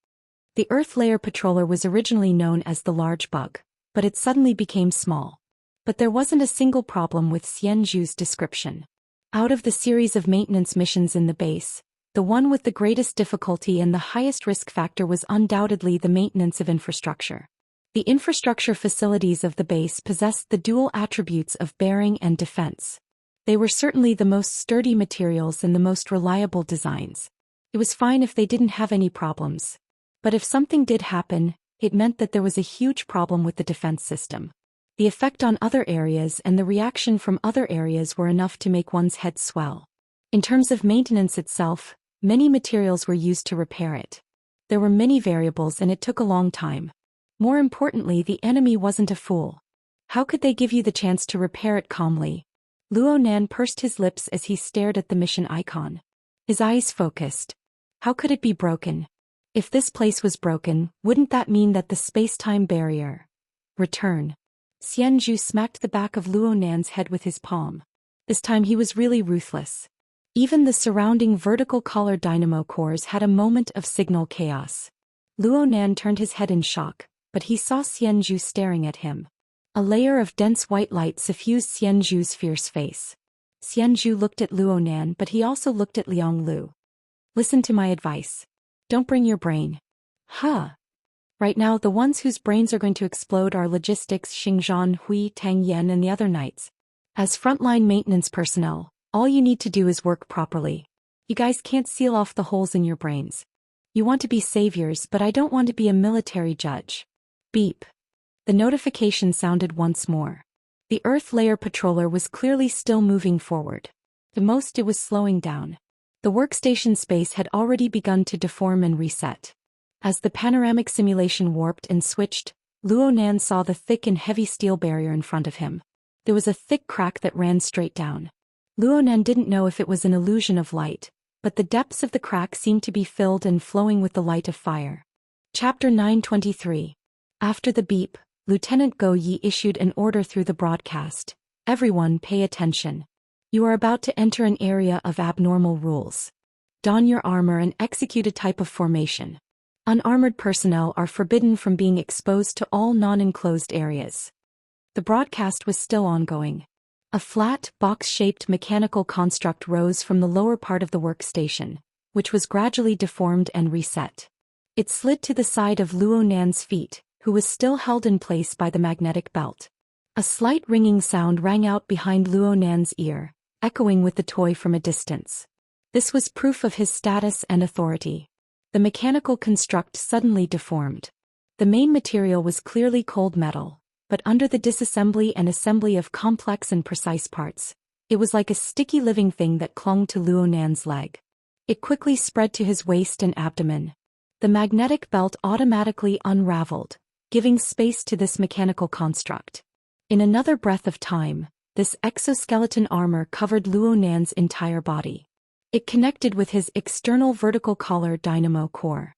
The Earth Layer Patroller was originally known as the large bug, but it suddenly became small. But there wasn't a single problem with Xianxia's description. Out of the series of maintenance missions in the base, the one with the greatest difficulty and the highest risk factor was undoubtedly the maintenance of infrastructure. The infrastructure facilities of the base possessed the dual attributes of bearing and defense. They were certainly the most sturdy materials and the most reliable designs. It was fine if they didn't have any problems. But if something did happen, it meant that there was a huge problem with the defense system. The effect on other areas and the reaction from other areas were enough to make one's head swell. In terms of maintenance itself, many materials were used to repair it. There were many variables and it took a long time. More importantly, the enemy wasn't a fool. How could they give you the chance to repair it calmly? Luo Nan pursed his lips as he stared at the mission icon. His eyes focused. How could it be broken? If this place was broken, wouldn't that mean that the space-time barrier? Return. Xianxia smacked the back of Luo Nan's head with his palm. This time he was really ruthless. Even the surrounding vertical collar dynamo cores had a moment of signal chaos. Luo Nan turned his head in shock, but he saw Xianxia staring at him. A layer of dense white light suffused Xianxia's fierce face. Xianxia looked at Luo Nan, but he also looked at Liang Lu. Listen to my advice. Don't bring your brain. Huh. Right now the ones whose brains are going to explode are logistics, Xingzhan, Hui, Tang Yan and the other knights. As frontline maintenance personnel, all you need to do is work properly. You guys can't seal off the holes in your brains. You want to be saviors, but I don't want to be a military judge. Beep. The notification sounded once more. The Earth Layer Patroller was clearly still moving forward. The most it was slowing down. The workstation space had already begun to deform and reset. As the panoramic simulation warped and switched, Luo Nan saw the thick and heavy steel barrier in front of him. There was a thick crack that ran straight down. Luo Nan didn't know if it was an illusion of light, but the depths of the crack seemed to be filled and flowing with the light of fire. Chapter 923. After the beep, Lieutenant Go Yi issued an order through the broadcast. Everyone pay attention. You are about to enter an area of abnormal rules. Don your armor and execute a type of formation. Unarmored personnel are forbidden from being exposed to all non-enclosed areas. The broadcast was still ongoing. A flat, box-shaped mechanical construct rose from the lower part of the workstation, which was gradually deformed and reset. It slid to the side of Luo Nan's feet, who was still held in place by the magnetic belt. A slight ringing sound rang out behind Luo Nan's ear, echoing with the toy from a distance. This was proof of his status and authority. The mechanical construct suddenly deformed. The main material was clearly cold metal, but under the disassembly and assembly of complex and precise parts, it was like a sticky living thing that clung to Luo Nan's leg. It quickly spread to his waist and abdomen. The magnetic belt automatically unraveled, giving space to this mechanical construct. In another breath of time, this exoskeleton armor covered Luo Nan's entire body. It connected with his external vertical collar dynamo core.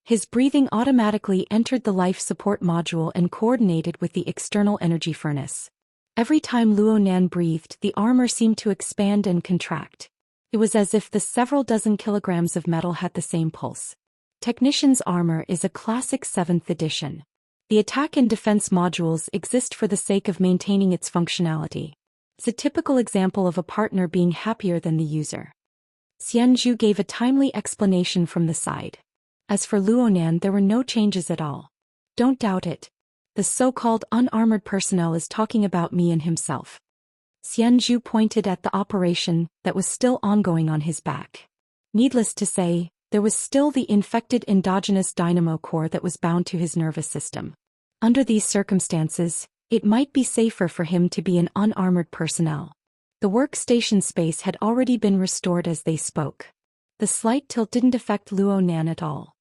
His breathing automatically entered the life support module and coordinated with the external energy furnace. Every time Luo Nan breathed, the armor seemed to expand and contract. It was as if the several dozen kilograms of metal had the same pulse. Technician's armor is a classic 7th edition. The attack and defense modules exist for the sake of maintaining its functionality. It's a typical example of a partner being happier than the user. Xianxia gave a timely explanation from the side. As for Luo Nan, there were no changes at all. Don't doubt it. The so-called unarmored personnel is talking about me and himself. Xianxia pointed at the operation that was still ongoing on his back. Needless to say, there was still the infected endogenous dynamo core that was bound to his nervous system. Under these circumstances, it might be safer for him to be an unarmored personnel. The workstation space had already been restored as they spoke. The slight tilt didn't affect Luo Nan at all.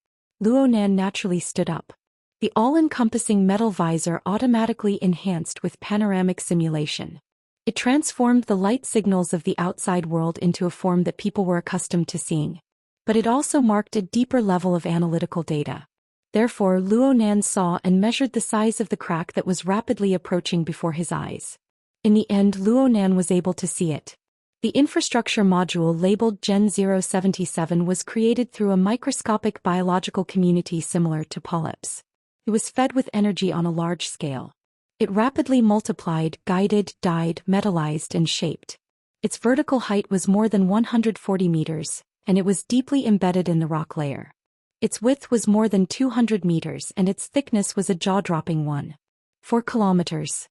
Luo Nan naturally stood up. The all-encompassing metal visor automatically enhanced with panoramic simulation. It transformed the light signals of the outside world into a form that people were accustomed to seeing. But it also marked a deeper level of analytical data. Therefore, Luo Nan saw and measured the size of the crack that was rapidly approaching before his eyes. In the end, Luo Nan was able to see it. The infrastructure module labeled Gen 077 was created through a microscopic biological community similar to polyps. It was fed with energy on a large scale. It rapidly multiplied, guided, dyed, metallized, and shaped. Its vertical height was more than 140 meters, and it was deeply embedded in the rock layer. Its width was more than 200 meters and its thickness was a jaw-dropping 4 kilometers.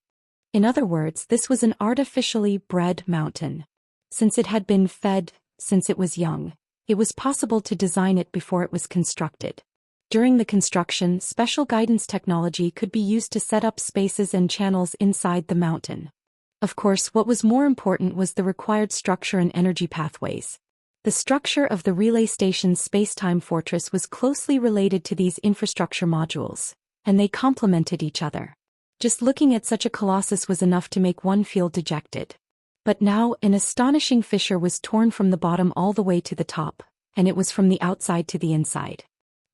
In other words, this was an artificially bred mountain. Since it had been fed, since it was young, it was possible to design it before it was constructed. During the construction, special guidance technology could be used to set up spaces and channels inside the mountain. Of course, what was more important was the required structure and energy pathways. The structure of the relay station's space-time fortress was closely related to these infrastructure modules, and they complemented each other. Just looking at such a colossus was enough to make one feel dejected. But now, an astonishing fissure was torn from the bottom all the way to the top, and it was from the outside to the inside.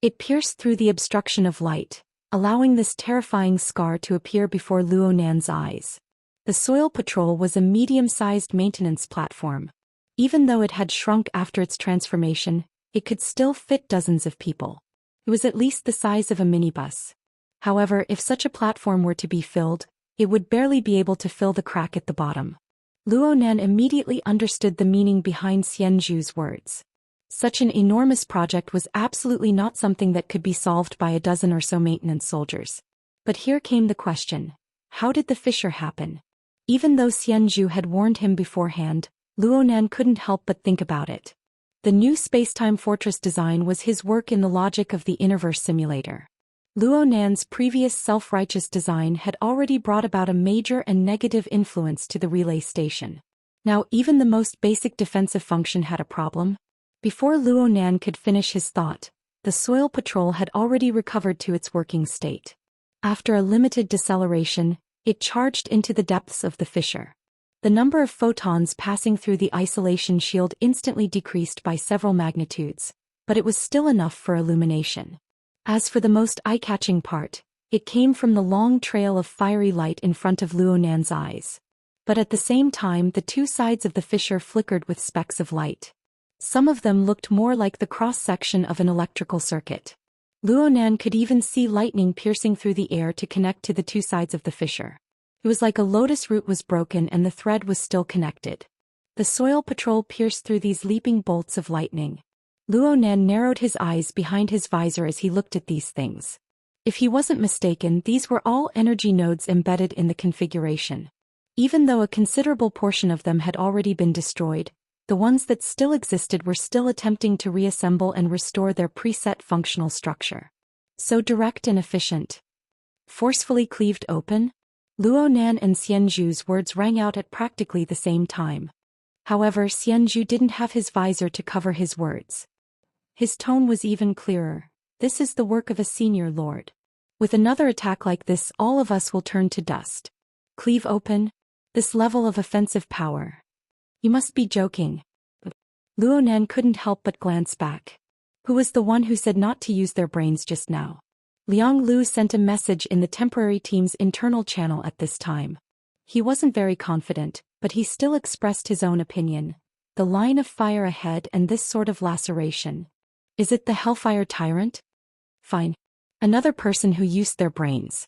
It pierced through the obstruction of light, allowing this terrifying scar to appear before Luo Nan's eyes. The soil patrol was a medium-sized maintenance platform. Even though it had shrunk after its transformation, it could still fit dozens of people. It was at least the size of a minibus. However, if such a platform were to be filled, it would barely be able to fill the crack at the bottom. Luo Nan immediately understood the meaning behind Xianxia's words. Such an enormous project was absolutely not something that could be solved by a dozen or so maintenance soldiers. But here came the question. How did the fissure happen? Even though Xianxia had warned him beforehand, Luo Nan couldn't help but think about it. The new space-time fortress design was his work in the logic of the Immerse simulator. Luo Nan's previous self-righteous design had already brought about a major and negative influence to the relay station. Now even the most basic defensive function had a problem. Before Luo Nan could finish his thought, the soil patrol had already recovered to its working state. After a limited deceleration, it charged into the depths of the fissure. The number of photons passing through the isolation shield instantly decreased by several magnitudes, but it was still enough for illumination. As for the most eye-catching part, it came from the long trail of fiery light in front of Luo Nan's eyes. But at the same time, the two sides of the fissure flickered with specks of light. Some of them looked more like the cross-section of an electrical circuit. Luo Nan could even see lightning piercing through the air to connect to the two sides of the fissure. It was like a lotus root was broken and the thread was still connected. The soil patrol pierced through these leaping bolts of lightning. Luo Nan narrowed his eyes behind his visor as he looked at these things. If he wasn't mistaken, these were all energy nodes embedded in the configuration. Even though a considerable portion of them had already been destroyed, the ones that still existed were still attempting to reassemble and restore their preset functional structure. So direct and efficient. Forcefully cleaved open? Luo Nan and Xianzhu's words rang out at practically the same time. However, Xianzhu didn't have his visor to cover his words. His tone was even clearer. This is the work of a senior lord. With another attack like this, all of us will turn to dust. Cleave open? This level of offensive power. You must be joking. Luo Nan couldn't help but glance back. Who was the one who said not to use their brains just now? Liang Lu sent a message in the temporary team's internal channel at this time. He wasn't very confident, but he still expressed his own opinion. The line of fire ahead and this sort of laceration. Is it the Hellfire Tyrant? Fine. Another person who used their brains.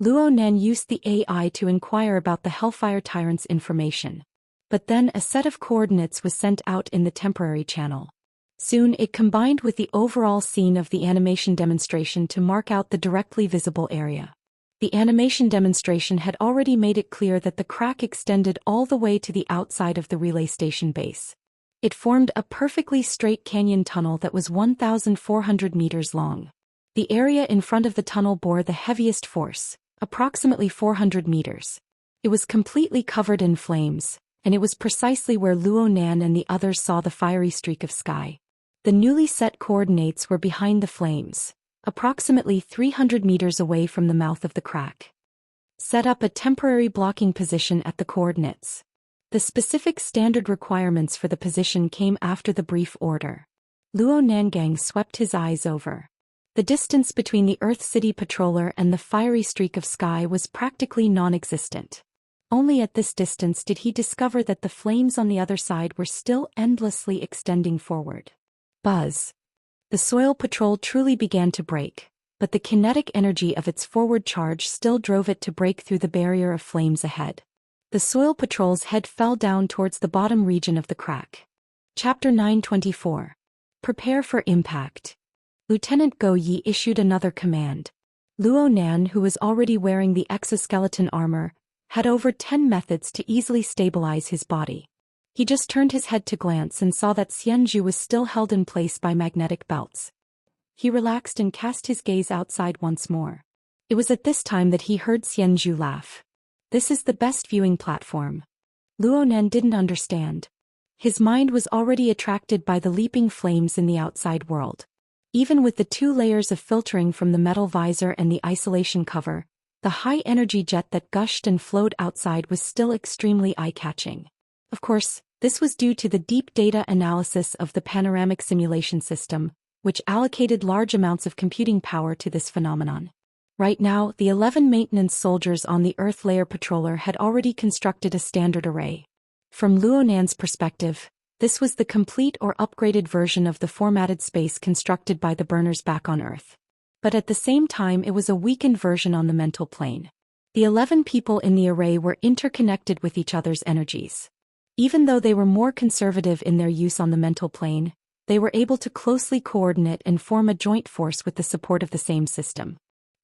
Luo Nan used the AI to inquire about the Hellfire Tyrant's information. But then a set of coordinates was sent out in the temporary channel. Soon it combined with the overall scene of the animation demonstration to mark out the directly visible area. The animation demonstration had already made it clear that the crack extended all the way to the outside of the relay station base. It formed a perfectly straight canyon tunnel that was 1,400 meters long. The area in front of the tunnel bore the heaviest force, approximately 400 meters. It was completely covered in flames, and it was precisely where Luo Nan and the others saw the fiery streak of sky. The newly set coordinates were behind the flames, approximately 300 meters away from the mouth of the crack. Set up a temporary blocking position at the coordinates. The specific standard requirements for the position came after the brief order. Luo Nangang swept his eyes over. The distance between the Earth City patroller and the fiery streak of sky was practically non-existent. Only at this distance did he discover that the flames on the other side were still endlessly extending forward. Buzz. The soil patrol truly began to break, but the kinetic energy of its forward charge still drove it to break through the barrier of flames ahead. The soil patrol's head fell down towards the bottom region of the crack. Chapter 924. Prepare for impact. Lieutenant Go Yi issued another command. Luo Nan, who was already wearing the exoskeleton armor, had over 10 methods to easily stabilize his body. He just turned his head to glance and saw that Xianzhu was still held in place by magnetic belts. He relaxed and cast his gaze outside once more. It was at this time that he heard Xianzhu laugh. This is the best viewing platform. Luo Nan didn't understand. His mind was already attracted by the leaping flames in the outside world. Even with the 2 layers of filtering from the metal visor and the isolation cover, the high-energy jet that gushed and flowed outside was still extremely eye-catching. Of course, this was due to the deep data analysis of the panoramic simulation system, which allocated large amounts of computing power to this phenomenon. Right now, the 11 maintenance soldiers on the Earth Layer Patroller had already constructed a standard array. From Luo Nan's perspective, this was the complete or upgraded version of the formatted space constructed by the burners back on Earth. But at the same time, it was a weakened version on the mental plane. The 11 people in the array were interconnected with each other's energies. Even though they were more conservative in their use on the mental plane, they were able to closely coordinate and form a joint force with the support of the same system.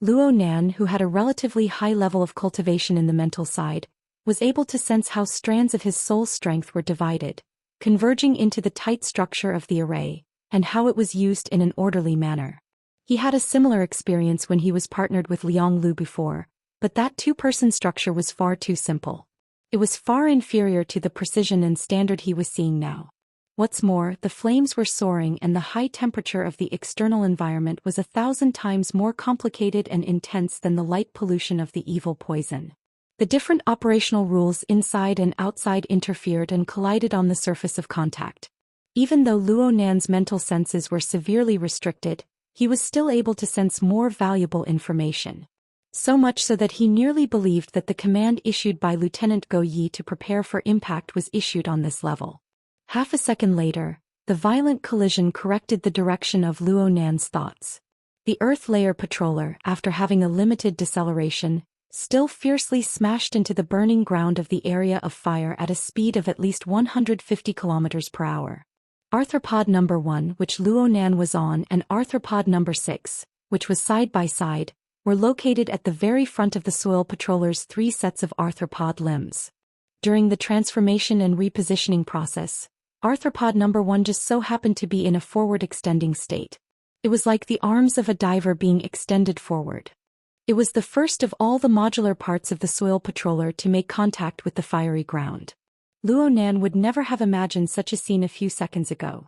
Luo Nan, who had a relatively high level of cultivation in the mental side, was able to sense how strands of his soul strength were divided, converging into the tight structure of the array, and how it was used in an orderly manner. He had a similar experience when he was partnered with Liang Lu before, but that 2-person structure was far too simple. It was far inferior to the precision and standard he was seeing now. What's more, the flames were soaring and the high temperature of the external environment was 1,000 times more complicated and intense than the light pollution of the evil poison. The different operational rules inside and outside interfered and collided on the surface of contact. Even though Luo Nan's mental senses were severely restricted, he was still able to sense more valuable information. So much so that he nearly believed that the command issued by Lieutenant Go Yi to prepare for impact was issued on this level. Half a second later, the violent collision corrected the direction of Luo Nan's thoughts. The Earth Layer Patroller, after having a limited deceleration, still fiercely smashed into the burning ground of the area of fire at a speed of at least 150 kilometers per hour. Arthropod number 1, which Luo Nan was on, and arthropod number 6, which was side by side, were located at the very front of the soil patroller's 3 sets of arthropod limbs. During the transformation and repositioning process, arthropod number 1 just so happened to be in a forward extending state. It was like the arms of a diver being extended forward. It was the first of all the modular parts of the soil patroller to make contact with the fiery ground. Luo Nan would never have imagined such a scene a few seconds ago.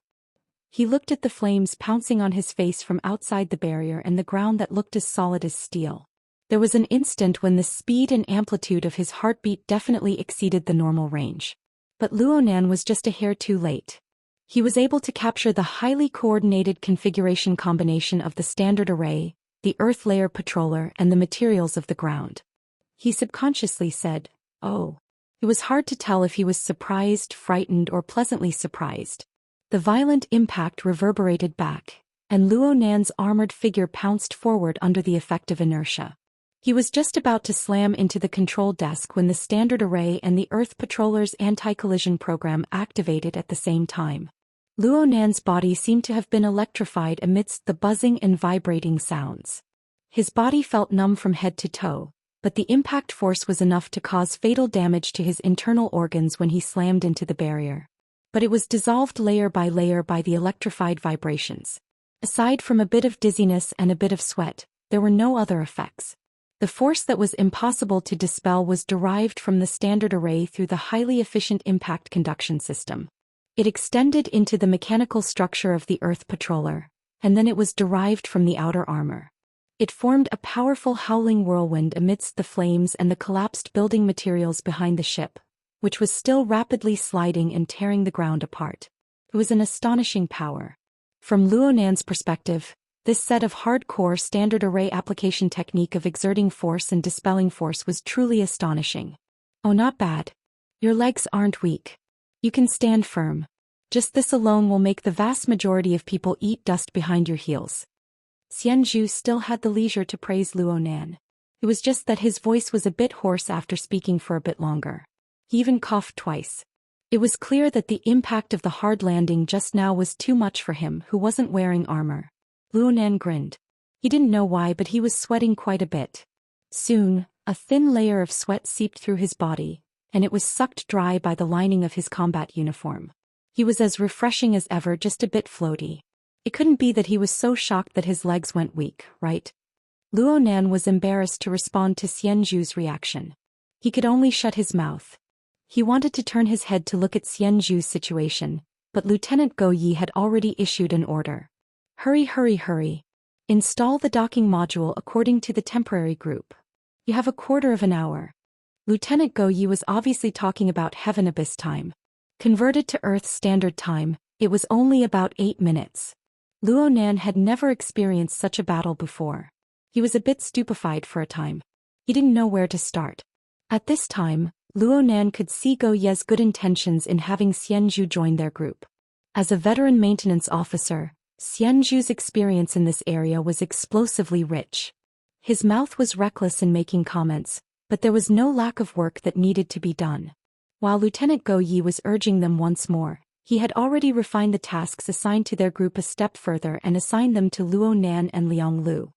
He looked at the flames pouncing on his face from outside the barrier and the ground that looked as solid as steel. There was an instant when the speed and amplitude of his heartbeat definitely exceeded the normal range. But Luo Nan was just a hair too late. He was able to capture the highly coordinated configuration combination of the standard array, the earth layer patroller, and the materials of the ground. He subconsciously said, "Oh." It was hard to tell if he was surprised, frightened, or pleasantly surprised. The violent impact reverberated back, and Luo Nan's armored figure pounced forward under the effect of inertia. He was just about to slam into the control desk when the standard array and the Earth Patroller's anti-collision program activated at the same time. Luo Nan's body seemed to have been electrified amidst the buzzing and vibrating sounds. His body felt numb from head to toe, but the impact force was enough to cause fatal damage to his internal organs when he slammed into the barrier. But it was dissolved layer by the electrified vibrations. Aside from a bit of dizziness and a bit of sweat, there were no other effects. The force that was impossible to dispel was derived from the standard array through the highly efficient impact conduction system. It extended into the mechanical structure of the Earth Patroller, and then it was derived from the outer armor. It formed a powerful howling whirlwind amidst the flames and the collapsed building materials behind the ship, which was still rapidly sliding and tearing the ground apart. It was an astonishing power. From Luo Nan's perspective, this set of hardcore standard array application technique of exerting force and dispelling force was truly astonishing. "Oh, not bad. Your legs aren't weak. You can stand firm. Just this alone will make the vast majority of people eat dust behind your heels." Xianxia still had the leisure to praise Luo Nan. It was just that his voice was a bit hoarse after speaking for a bit longer. He even coughed twice. It was clear that the impact of the hard landing just now was too much for him, who wasn't wearing armor. Luo Nan grinned. He didn't know why, but he was sweating quite a bit. Soon, a thin layer of sweat seeped through his body, and it was sucked dry by the lining of his combat uniform. He was as refreshing as ever, just a bit floaty. It couldn't be that he was so shocked that his legs went weak, right? Luo Nan was embarrassed to respond to Xianxia's reaction. He could only shut his mouth. He wanted to turn his head to look at Xianxia's situation, but Lieutenant Go Yi had already issued an order. "Hurry, hurry, hurry. Install the docking module according to the temporary group. You have a quarter of an hour." Lieutenant Go Yi was obviously talking about Heaven Abyss time. Converted to Earth Standard Time, it was only about 8 minutes. Luo Nan had never experienced such a battle before. He was a bit stupefied for a time. He didn't know where to start. At this time, Luo Nan could see Go Ye's good intentions in having Xianxia join their group. As a veteran maintenance officer, Xianxia's experience in this area was explosively rich. His mouth was reckless in making comments, but there was no lack of work that needed to be done. While Lieutenant Go Yi was urging them once more, he had already refined the tasks assigned to their group a step further and assigned them to Luo Nan and Liang Lu.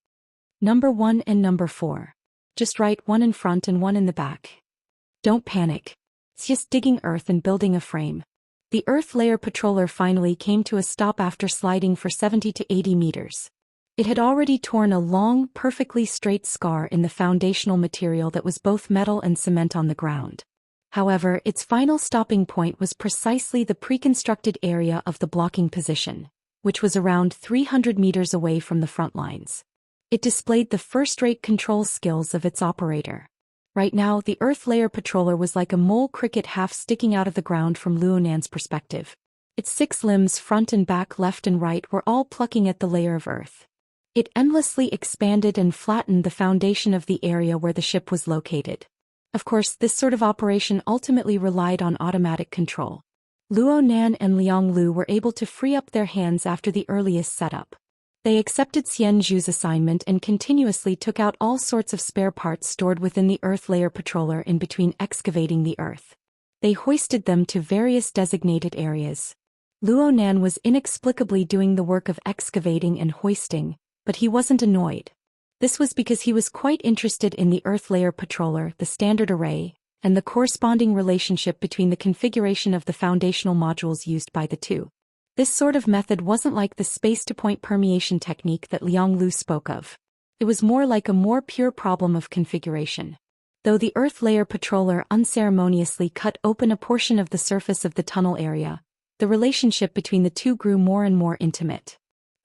Number 1 and Number 4. Just write one in front and one in the back. Don't panic. It's just digging earth and building a frame. The Earth Layer Patroller finally came to a stop after sliding for 70 to 80 meters. It had already torn a long, perfectly straight scar in the foundational material that was both metal and cement on the ground. However, its final stopping point was precisely the pre-constructed area of the blocking position, which was around 300 meters away from the front lines. It displayed the first-rate control skills of its operator. Right now, the Earth Layer Patroller was like a mole cricket half sticking out of the ground from Luo Nan's perspective. Its 6 limbs, front and back, left and right, were all plucking at the layer of earth. It endlessly expanded and flattened the foundation of the area where the ship was located. Of course, this sort of operation ultimately relied on automatic control. Luo Nan and Liang Lu were able to free up their hands after the earliest setup. They accepted Xianxu's assignment and continuously took out all sorts of spare parts stored within the Earth Layer Patroller in between excavating the Earth. They hoisted them to various designated areas. Luo Nan was inexplicably doing the work of excavating and hoisting, but he wasn't annoyed. This was because he was quite interested in the Earth Layer Patroller, the standard array, and the corresponding relationship between the configuration of the foundational modules used by the two. This sort of method wasn't like the space-to-point permeation technique that Liang Lu spoke of. It was more like a more pure problem of configuration. Though the Earth Layer Patroller unceremoniously cut open a portion of the surface of the tunnel area, the relationship between the two grew more and more intimate.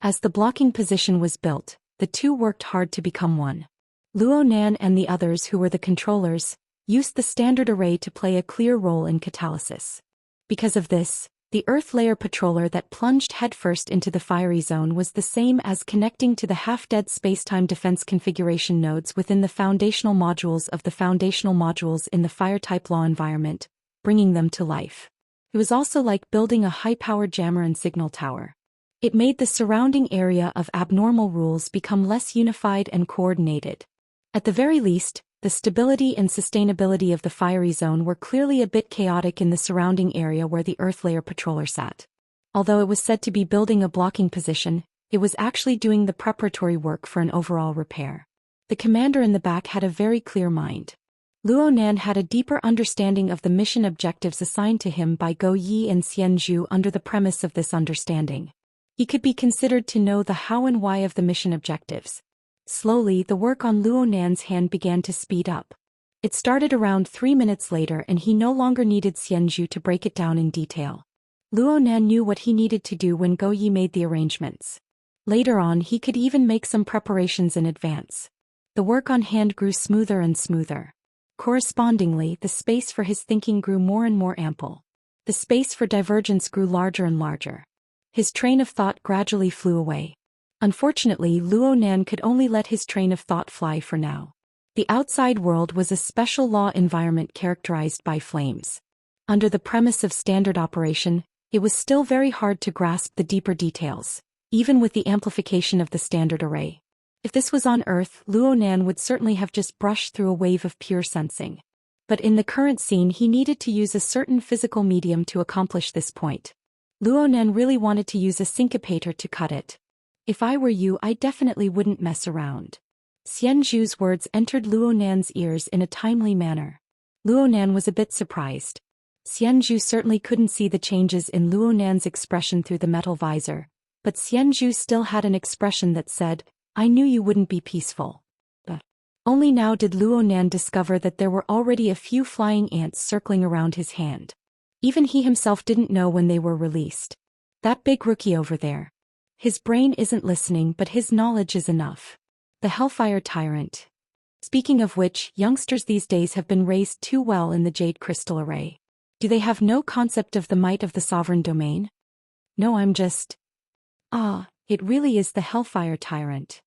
As the blocking position was built, the two worked hard to become one. Luo Nan and the others who were the controllers used the standard array to play a clear role in catalysis. Because of this, the Earth Layer Patroller that plunged headfirst into the fiery zone was the same as connecting to the half-dead spacetime defense configuration nodes within the foundational modules of the foundational modules in the fire-type law environment, bringing them to life. It was also like building a high-powered jammer and signal tower. It made the surrounding area of abnormal rules become less unified and coordinated. At the very least, the stability and sustainability of the fiery zone were clearly a bit chaotic in the surrounding area where the Earth Layer Patroller sat. Although it was said to be building a blocking position, it was actually doing the preparatory work for an overall repair. The commander in the back had a very clear mind. Luo Nan had a deeper understanding of the mission objectives assigned to him by Go Yi and Xianxu under the premise of this understanding. He could be considered to know the how and why of the mission objectives. Slowly, the work on Luo Nan's hand began to speed up. It started around 3 minutes later and he no longer needed Xianxu to break it down in detail. Luo Nan knew what he needed to do when Go Yi made the arrangements. Later on he could even make some preparations in advance. The work on hand grew smoother and smoother. Correspondingly, the space for his thinking grew more and more ample. The space for divergence grew larger and larger. His train of thought gradually flew away. Unfortunately, Luo Nan could only let his train of thought fly for now. The outside world was a special law environment characterized by flames. Under the premise of standard operation, it was still very hard to grasp the deeper details, even with the amplification of the standard array. If this was on Earth, Luo Nan would certainly have just brushed through a wave of pure sensing. But in the current scene he needed to use a certain physical medium to accomplish this point. Luo Nan really wanted to use a syncopator to cut it. If I were you, I definitely wouldn't mess around. Xianxu's words entered Luo Nan's ears in a timely manner. Luo Nan was a bit surprised. Xianxu certainly couldn't see the changes in Luo Nan's expression through the metal visor, but Xianxu still had an expression that said, "I knew you wouldn't be peaceful." But only now did Luo Nan discover that there were already a few flying ants circling around his hand. Even he himself didn't know when they were released. That big rookie over there. His brain isn't listening, but his knowledge is enough. The Hellfire Tyrant. Speaking of which, youngsters these days have been raised too well in the Jade Crystal Array. Do they have no concept of the might of the sovereign domain? No, I'm just... it really is the Hellfire Tyrant.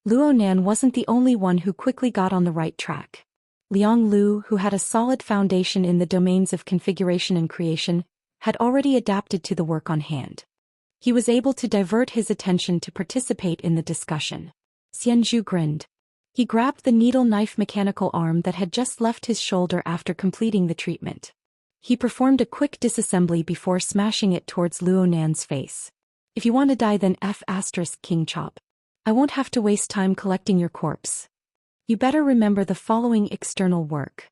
Luo Nan wasn't the only one who quickly got on the right track. Liang Lu, who had a solid foundation in the domains of configuration and creation, had already adapted to the work on hand. He was able to divert his attention to participate in the discussion. Xianxu grinned. He grabbed the needle-knife mechanical arm that had just left his shoulder after completing the treatment. He performed a quick disassembly before smashing it towards Luo Nan's face. "If you want to die, then King Chop. I won't have to waste time collecting your corpse. You better remember the following external work."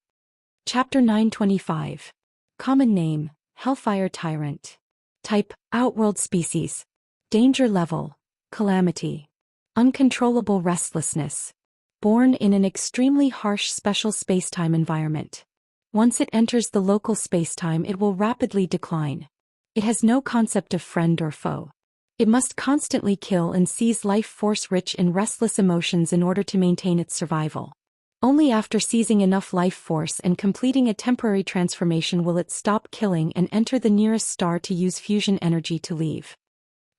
Chapter 925. Common name, Hellfire Tyrant. Type, Outworld species. Danger level, Calamity. Uncontrollable restlessness. Born in an extremely harsh special spacetime environment. Once it enters the local spacetime, it will rapidly decline. It has no concept of friend or foe. It must constantly kill and seize life force rich in restless emotions in order to maintain its survival. Only after seizing enough life force and completing a temporary transformation will it stop killing and enter the nearest star to use fusion energy to leave.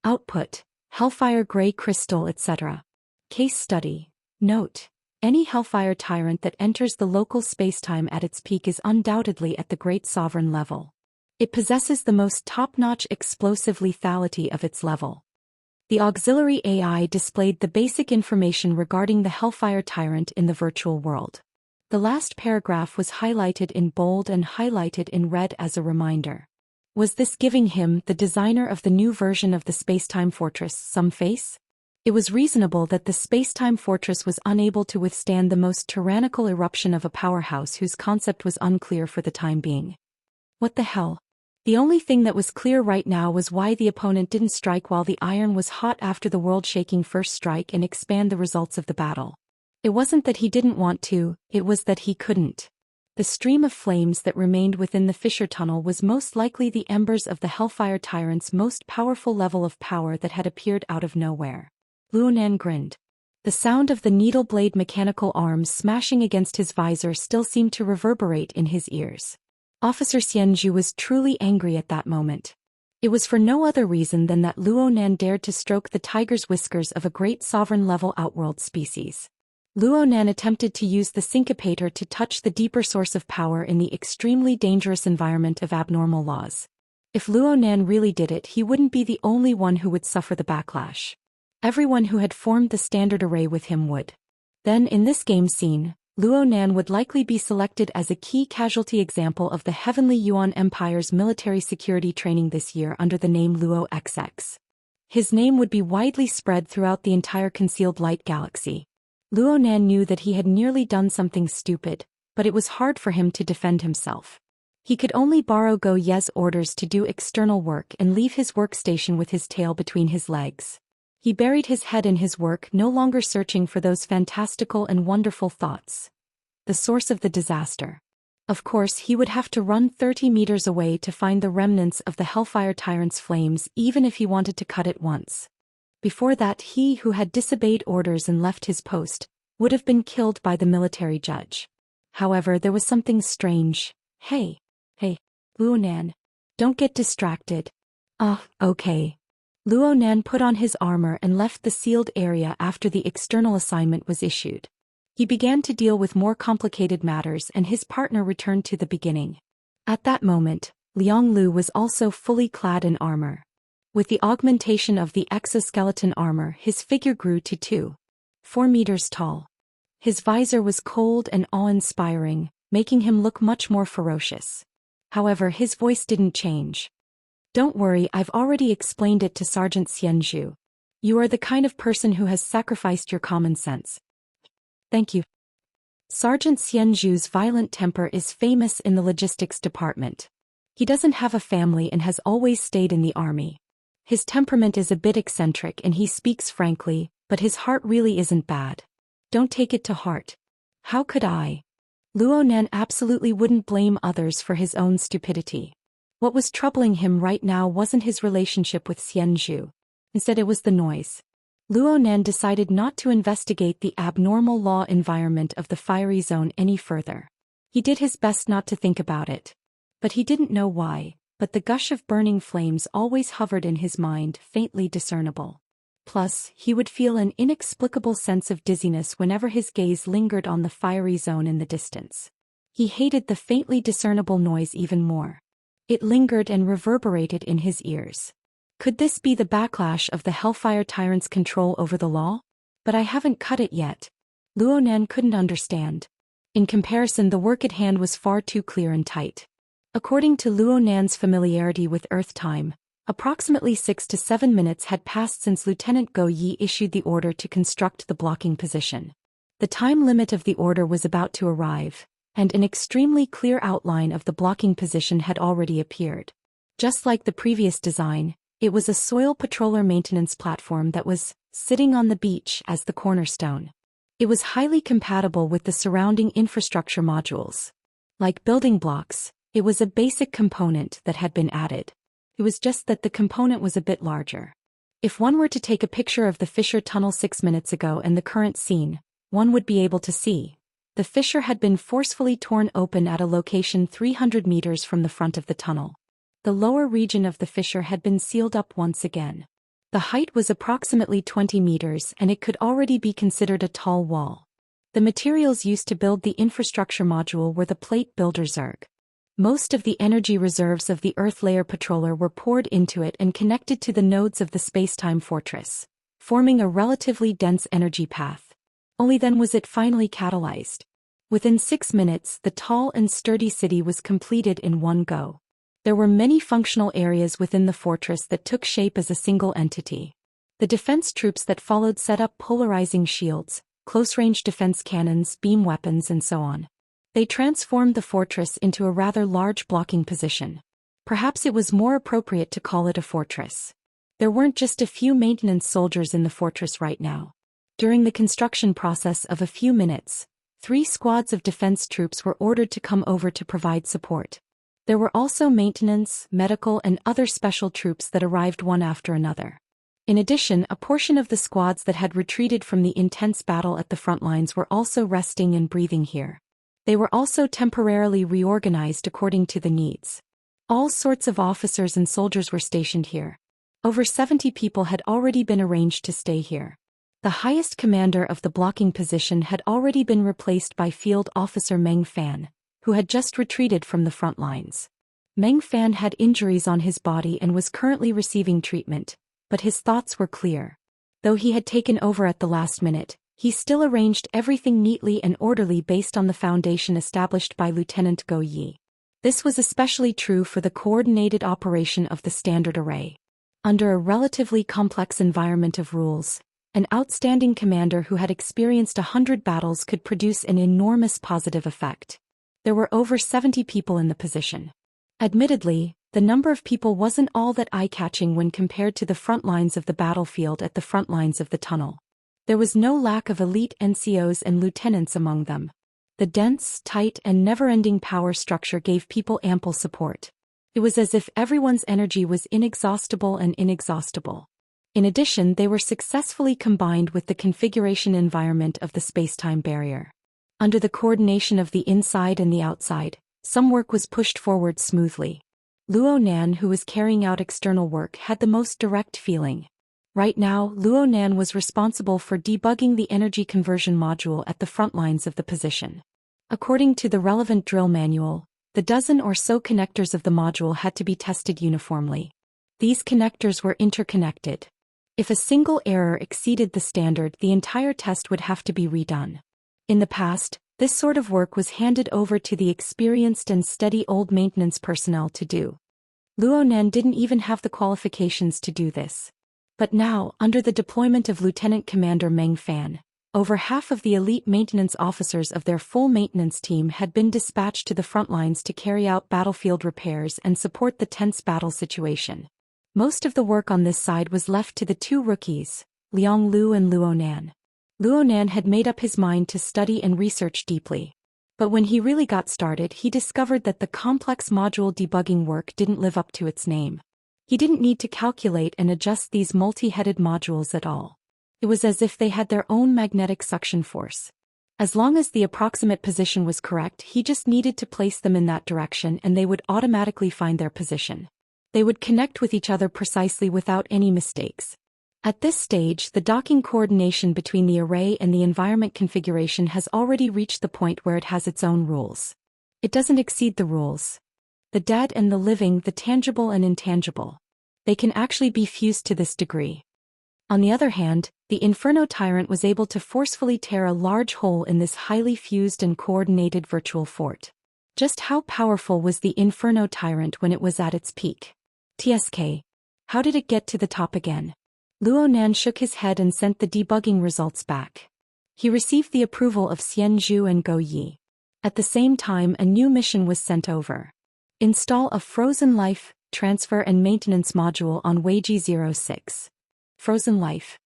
Output, Hellfire Gray Crystal, etc. Case study. Note: any Hellfire Tyrant that enters the local spacetime at its peak is undoubtedly at the Great Sovereign level. It possesses the most top-notch explosive lethality of its level. The auxiliary AI displayed the basic information regarding the Hellfire Tyrant in the virtual world. The last paragraph was highlighted in bold and highlighted in red as a reminder. Was this giving him, the designer of the new version of the Spacetime Fortress, some face? It was reasonable that the Spacetime Fortress was unable to withstand the most tyrannical eruption of a powerhouse whose concept was unclear for the time being. What the hell? The only thing that was clear right now was why the opponent didn't strike while the iron was hot after the world-shaking first strike and expand the results of the battle. It wasn't that he didn't want to, it was that he couldn't. The stream of flames that remained within the fissure tunnel was most likely the embers of the Hellfire Tyrant's most powerful level of power that had appeared out of nowhere. Luonan grinned. The sound of the needle blade mechanical arms smashing against his visor still seemed to reverberate in his ears. Officer Xianxia was truly angry at that moment. It was for no other reason than that Luonan dared to stroke the tiger's whiskers of a great sovereign-level outworld species. Luonan attempted to use the syncopator to touch the deeper source of power in the extremely dangerous environment of abnormal laws. If Luonan really did it, he wouldn't be the only one who would suffer the backlash. Everyone who had formed the standard array with him would. Then in this game scene, Luonan would likely be selected as a key casualty example of the Heavenly Yuan Empire's military security training this year under the name Luo XX. His name would be widely spread throughout the entire concealed light galaxy. Luonan knew that he had nearly done something stupid, but it was hard for him to defend himself. He could only borrow Go Ye's orders to do external work and leave his workstation with his tail between his legs. He buried his head in his work, no longer searching for those fantastical and wonderful thoughts. The source of the disaster. Of course, he would have to run 30 meters away to find the remnants of the Hellfire Tyrant's flames, even if he wanted to cut it once. Before that, he who had disobeyed orders and left his post would have been killed by the military judge. However, there was something strange. Hey, Luonan. Don't get distracted. Okay. Luonan put on his armor and left the sealed area after the external assignment was issued. He began to deal with more complicated matters and his partner returned to the beginning. At that moment, Liang Lu was also fully clad in armor. With the augmentation of the exoskeleton armor, his figure grew to 2.4 meters tall. His visor was cold and awe-inspiring, making him look much more ferocious. However, his voice didn't change. Don't worry, I've already explained it to Sergeant Xianxia. You are the kind of person who has sacrificed your common sense. Thank you. Sergeant Xianxia's violent temper is famous in the logistics department. He doesn't have a family and has always stayed in the army. His temperament is a bit eccentric and he speaks frankly, but his heart really isn't bad. Don't take it to heart. How could I? Luonan absolutely wouldn't blame others for his own stupidity. What was troubling him right now wasn't his relationship with Xianxia. Instead it was the noise. Luonan decided not to investigate the abnormal law environment of the fiery zone any further. He did his best not to think about it. But he didn't know why, but the gush of burning flames always hovered in his mind, faintly discernible. Plus, he would feel an inexplicable sense of dizziness whenever his gaze lingered on the fiery zone in the distance. He hated the faintly discernible noise even more. It lingered and reverberated in his ears. Could this be the backlash of the Hellfire Tyrant's control over the law? But I haven't cut it yet. Luonan couldn't understand. In comparison, the work at hand was far too clear and tight. According to Luonan's familiarity with Earth time, approximately 6 to 7 minutes had passed since Lieutenant Go Yi issued the order to construct the blocking position. The time limit of the order was about to arrive, and an extremely clear outline of the blocking position had already appeared. Just like the previous design, it was a soil patroller maintenance platform that was sitting on the beach as the cornerstone. It was highly compatible with the surrounding infrastructure modules. Like building blocks, it was a basic component that had been added. It was just that the component was a bit larger. If one were to take a picture of the fissure tunnel 6 minutes ago and the current scene, one would be able to see. The fissure had been forcefully torn open at a location 300 meters from the front of the tunnel. The lower region of the fissure had been sealed up once again. The height was approximately 20 meters and it could already be considered a tall wall. The materials used to build the infrastructure module were the plate builder Zerg. Most of the energy reserves of the Earth Layer Patroller were poured into it and connected to the nodes of the space-time fortress, forming a relatively dense energy path. Only then was it finally catalyzed. Within 6 minutes, the tall and sturdy city was completed in one go. There were many functional areas within the fortress that took shape as a single entity. The defense troops that followed set up polarizing shields, close-range defense cannons, beam weapons, and so on. They transformed the fortress into a rather large blocking position. Perhaps it was more appropriate to call it a fortress. There weren't just a few maintenance soldiers in the fortress right now. During the construction process of a few minutes, 3 squads of defense troops were ordered to come over to provide support. There were also maintenance, medical, and other special troops that arrived one after another. In addition, a portion of the squads that had retreated from the intense battle at the front lines were also resting and breathing here. They were also temporarily reorganized according to the needs. All sorts of officers and soldiers were stationed here. Over 70 people had already been arranged to stay here. The highest commander of the blocking position had already been replaced by Field Officer Meng Fan, who had just retreated from the front lines. Meng Fan had injuries on his body and was currently receiving treatment, but his thoughts were clear. Though he had taken over at the last minute, he still arranged everything neatly and orderly based on the foundation established by Lieutenant Go Yi. This was especially true for the coordinated operation of the standard array. Under a relatively complex environment of rules, an outstanding commander who had experienced 100 battles could produce an enormous positive effect. There were over 70 people in the position. Admittedly, the number of people wasn't all that eye-catching when compared to the front lines of the battlefield at the front lines of the tunnel. There was no lack of elite NCOs and lieutenants among them. The dense, tight, and never-ending power structure gave people ample support. It was as if everyone's energy was inexhaustible and inexhaustible. In addition, they were successfully combined with the configuration environment of the space-time barrier. Under the coordination of the inside and the outside, some work was pushed forward smoothly. Luo Nan, who was carrying out external work, had the most direct feeling. Right now, Luo Nan was responsible for debugging the energy conversion module at the front lines of the position. According to the relevant drill manual, the dozen or so connectors of the module had to be tested uniformly. These connectors were interconnected. If a single error exceeded the standard, the entire test would have to be redone. In the past, this sort of work was handed over to the experienced and steady old maintenance personnel to do. Luo Nan didn't even have the qualifications to do this. But now, under the deployment of Lieutenant Commander Meng Fan, over half of the elite maintenance officers of their full maintenance team had been dispatched to the front lines to carry out battlefield repairs and support the tense battle situation. Most of the work on this side was left to the 2 rookies, Liang Lu and Luo Nan. Luo Nan had made up his mind to study and research deeply. But when he really got started, he discovered that the complex module debugging work didn't live up to its name. He didn't need to calculate and adjust these multi-headed modules at all. It was as if they had their own magnetic suction force. As long as the approximate position was correct, he just needed to place them in that direction and they would automatically find their position. They would connect with each other precisely without any mistakes. At this stage, the docking coordination between the array and the environment configuration has already reached the point where it has its own rules. It doesn't exceed the rules. The dead and the living, the tangible and intangible. They can actually be fused to this degree. On the other hand, the Inferno Tyrant was able to forcefully tear a large hole in this highly fused and coordinated virtual fort. Just how powerful was the Inferno Tyrant when it was at its peak? TSK. How did it get to the top again? Luo Nan shook his head and sent the debugging results back. He received the approval of Xian Zhu and Go Yi. At the same time, a new mission was sent over. Install a Frozen Life, Transfer and Maintenance module on Weiji 06. Frozen Life.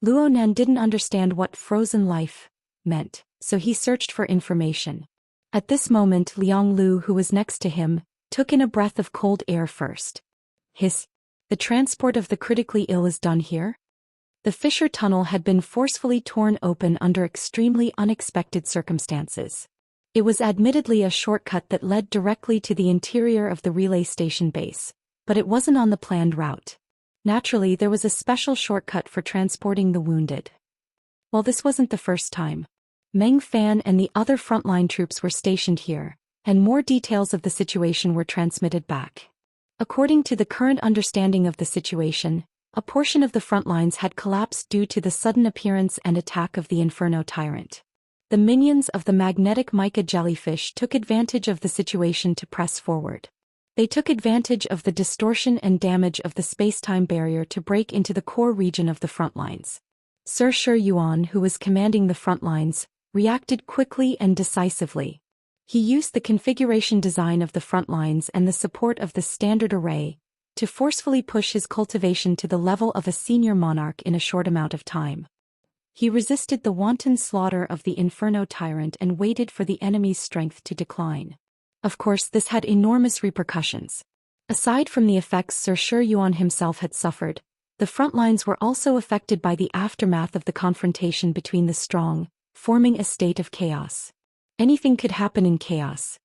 Luo Nan didn't understand what Frozen Life meant, so he searched for information. At this moment, Liang Lu, who was next to him, took in a breath of cold air first. Hiss. The transport of the critically ill is done here? The fissure tunnel had been forcefully torn open under extremely unexpected circumstances. It was admittedly a shortcut that led directly to the interior of the relay station base, but it wasn't on the planned route. Naturally, there was a special shortcut for transporting the wounded. While this wasn't the first time, Meng Fan and the other frontline troops were stationed here, and more details of the situation were transmitted back. According to the current understanding of the situation, a portion of the front lines had collapsed due to the sudden appearance and attack of the Inferno Tyrant. The minions of the magnetic mica jellyfish took advantage of the situation to press forward. They took advantage of the distortion and damage of the space-time barrier to break into the core region of the front lines. Sir Zhou Xian, who was commanding the front lines, reacted quickly and decisively. He used the configuration design of the front lines and the support of the standard array to forcefully push his cultivation to the level of a senior monarch in a short amount of time. He resisted the wanton slaughter of the Inferno Tyrant and waited for the enemy's strength to decline. Of course, this had enormous repercussions. Aside from the effects Sir Zhou Xian himself had suffered, the front lines were also affected by the aftermath of the confrontation between the strong, forming a state of chaos. Anything could happen in chaos.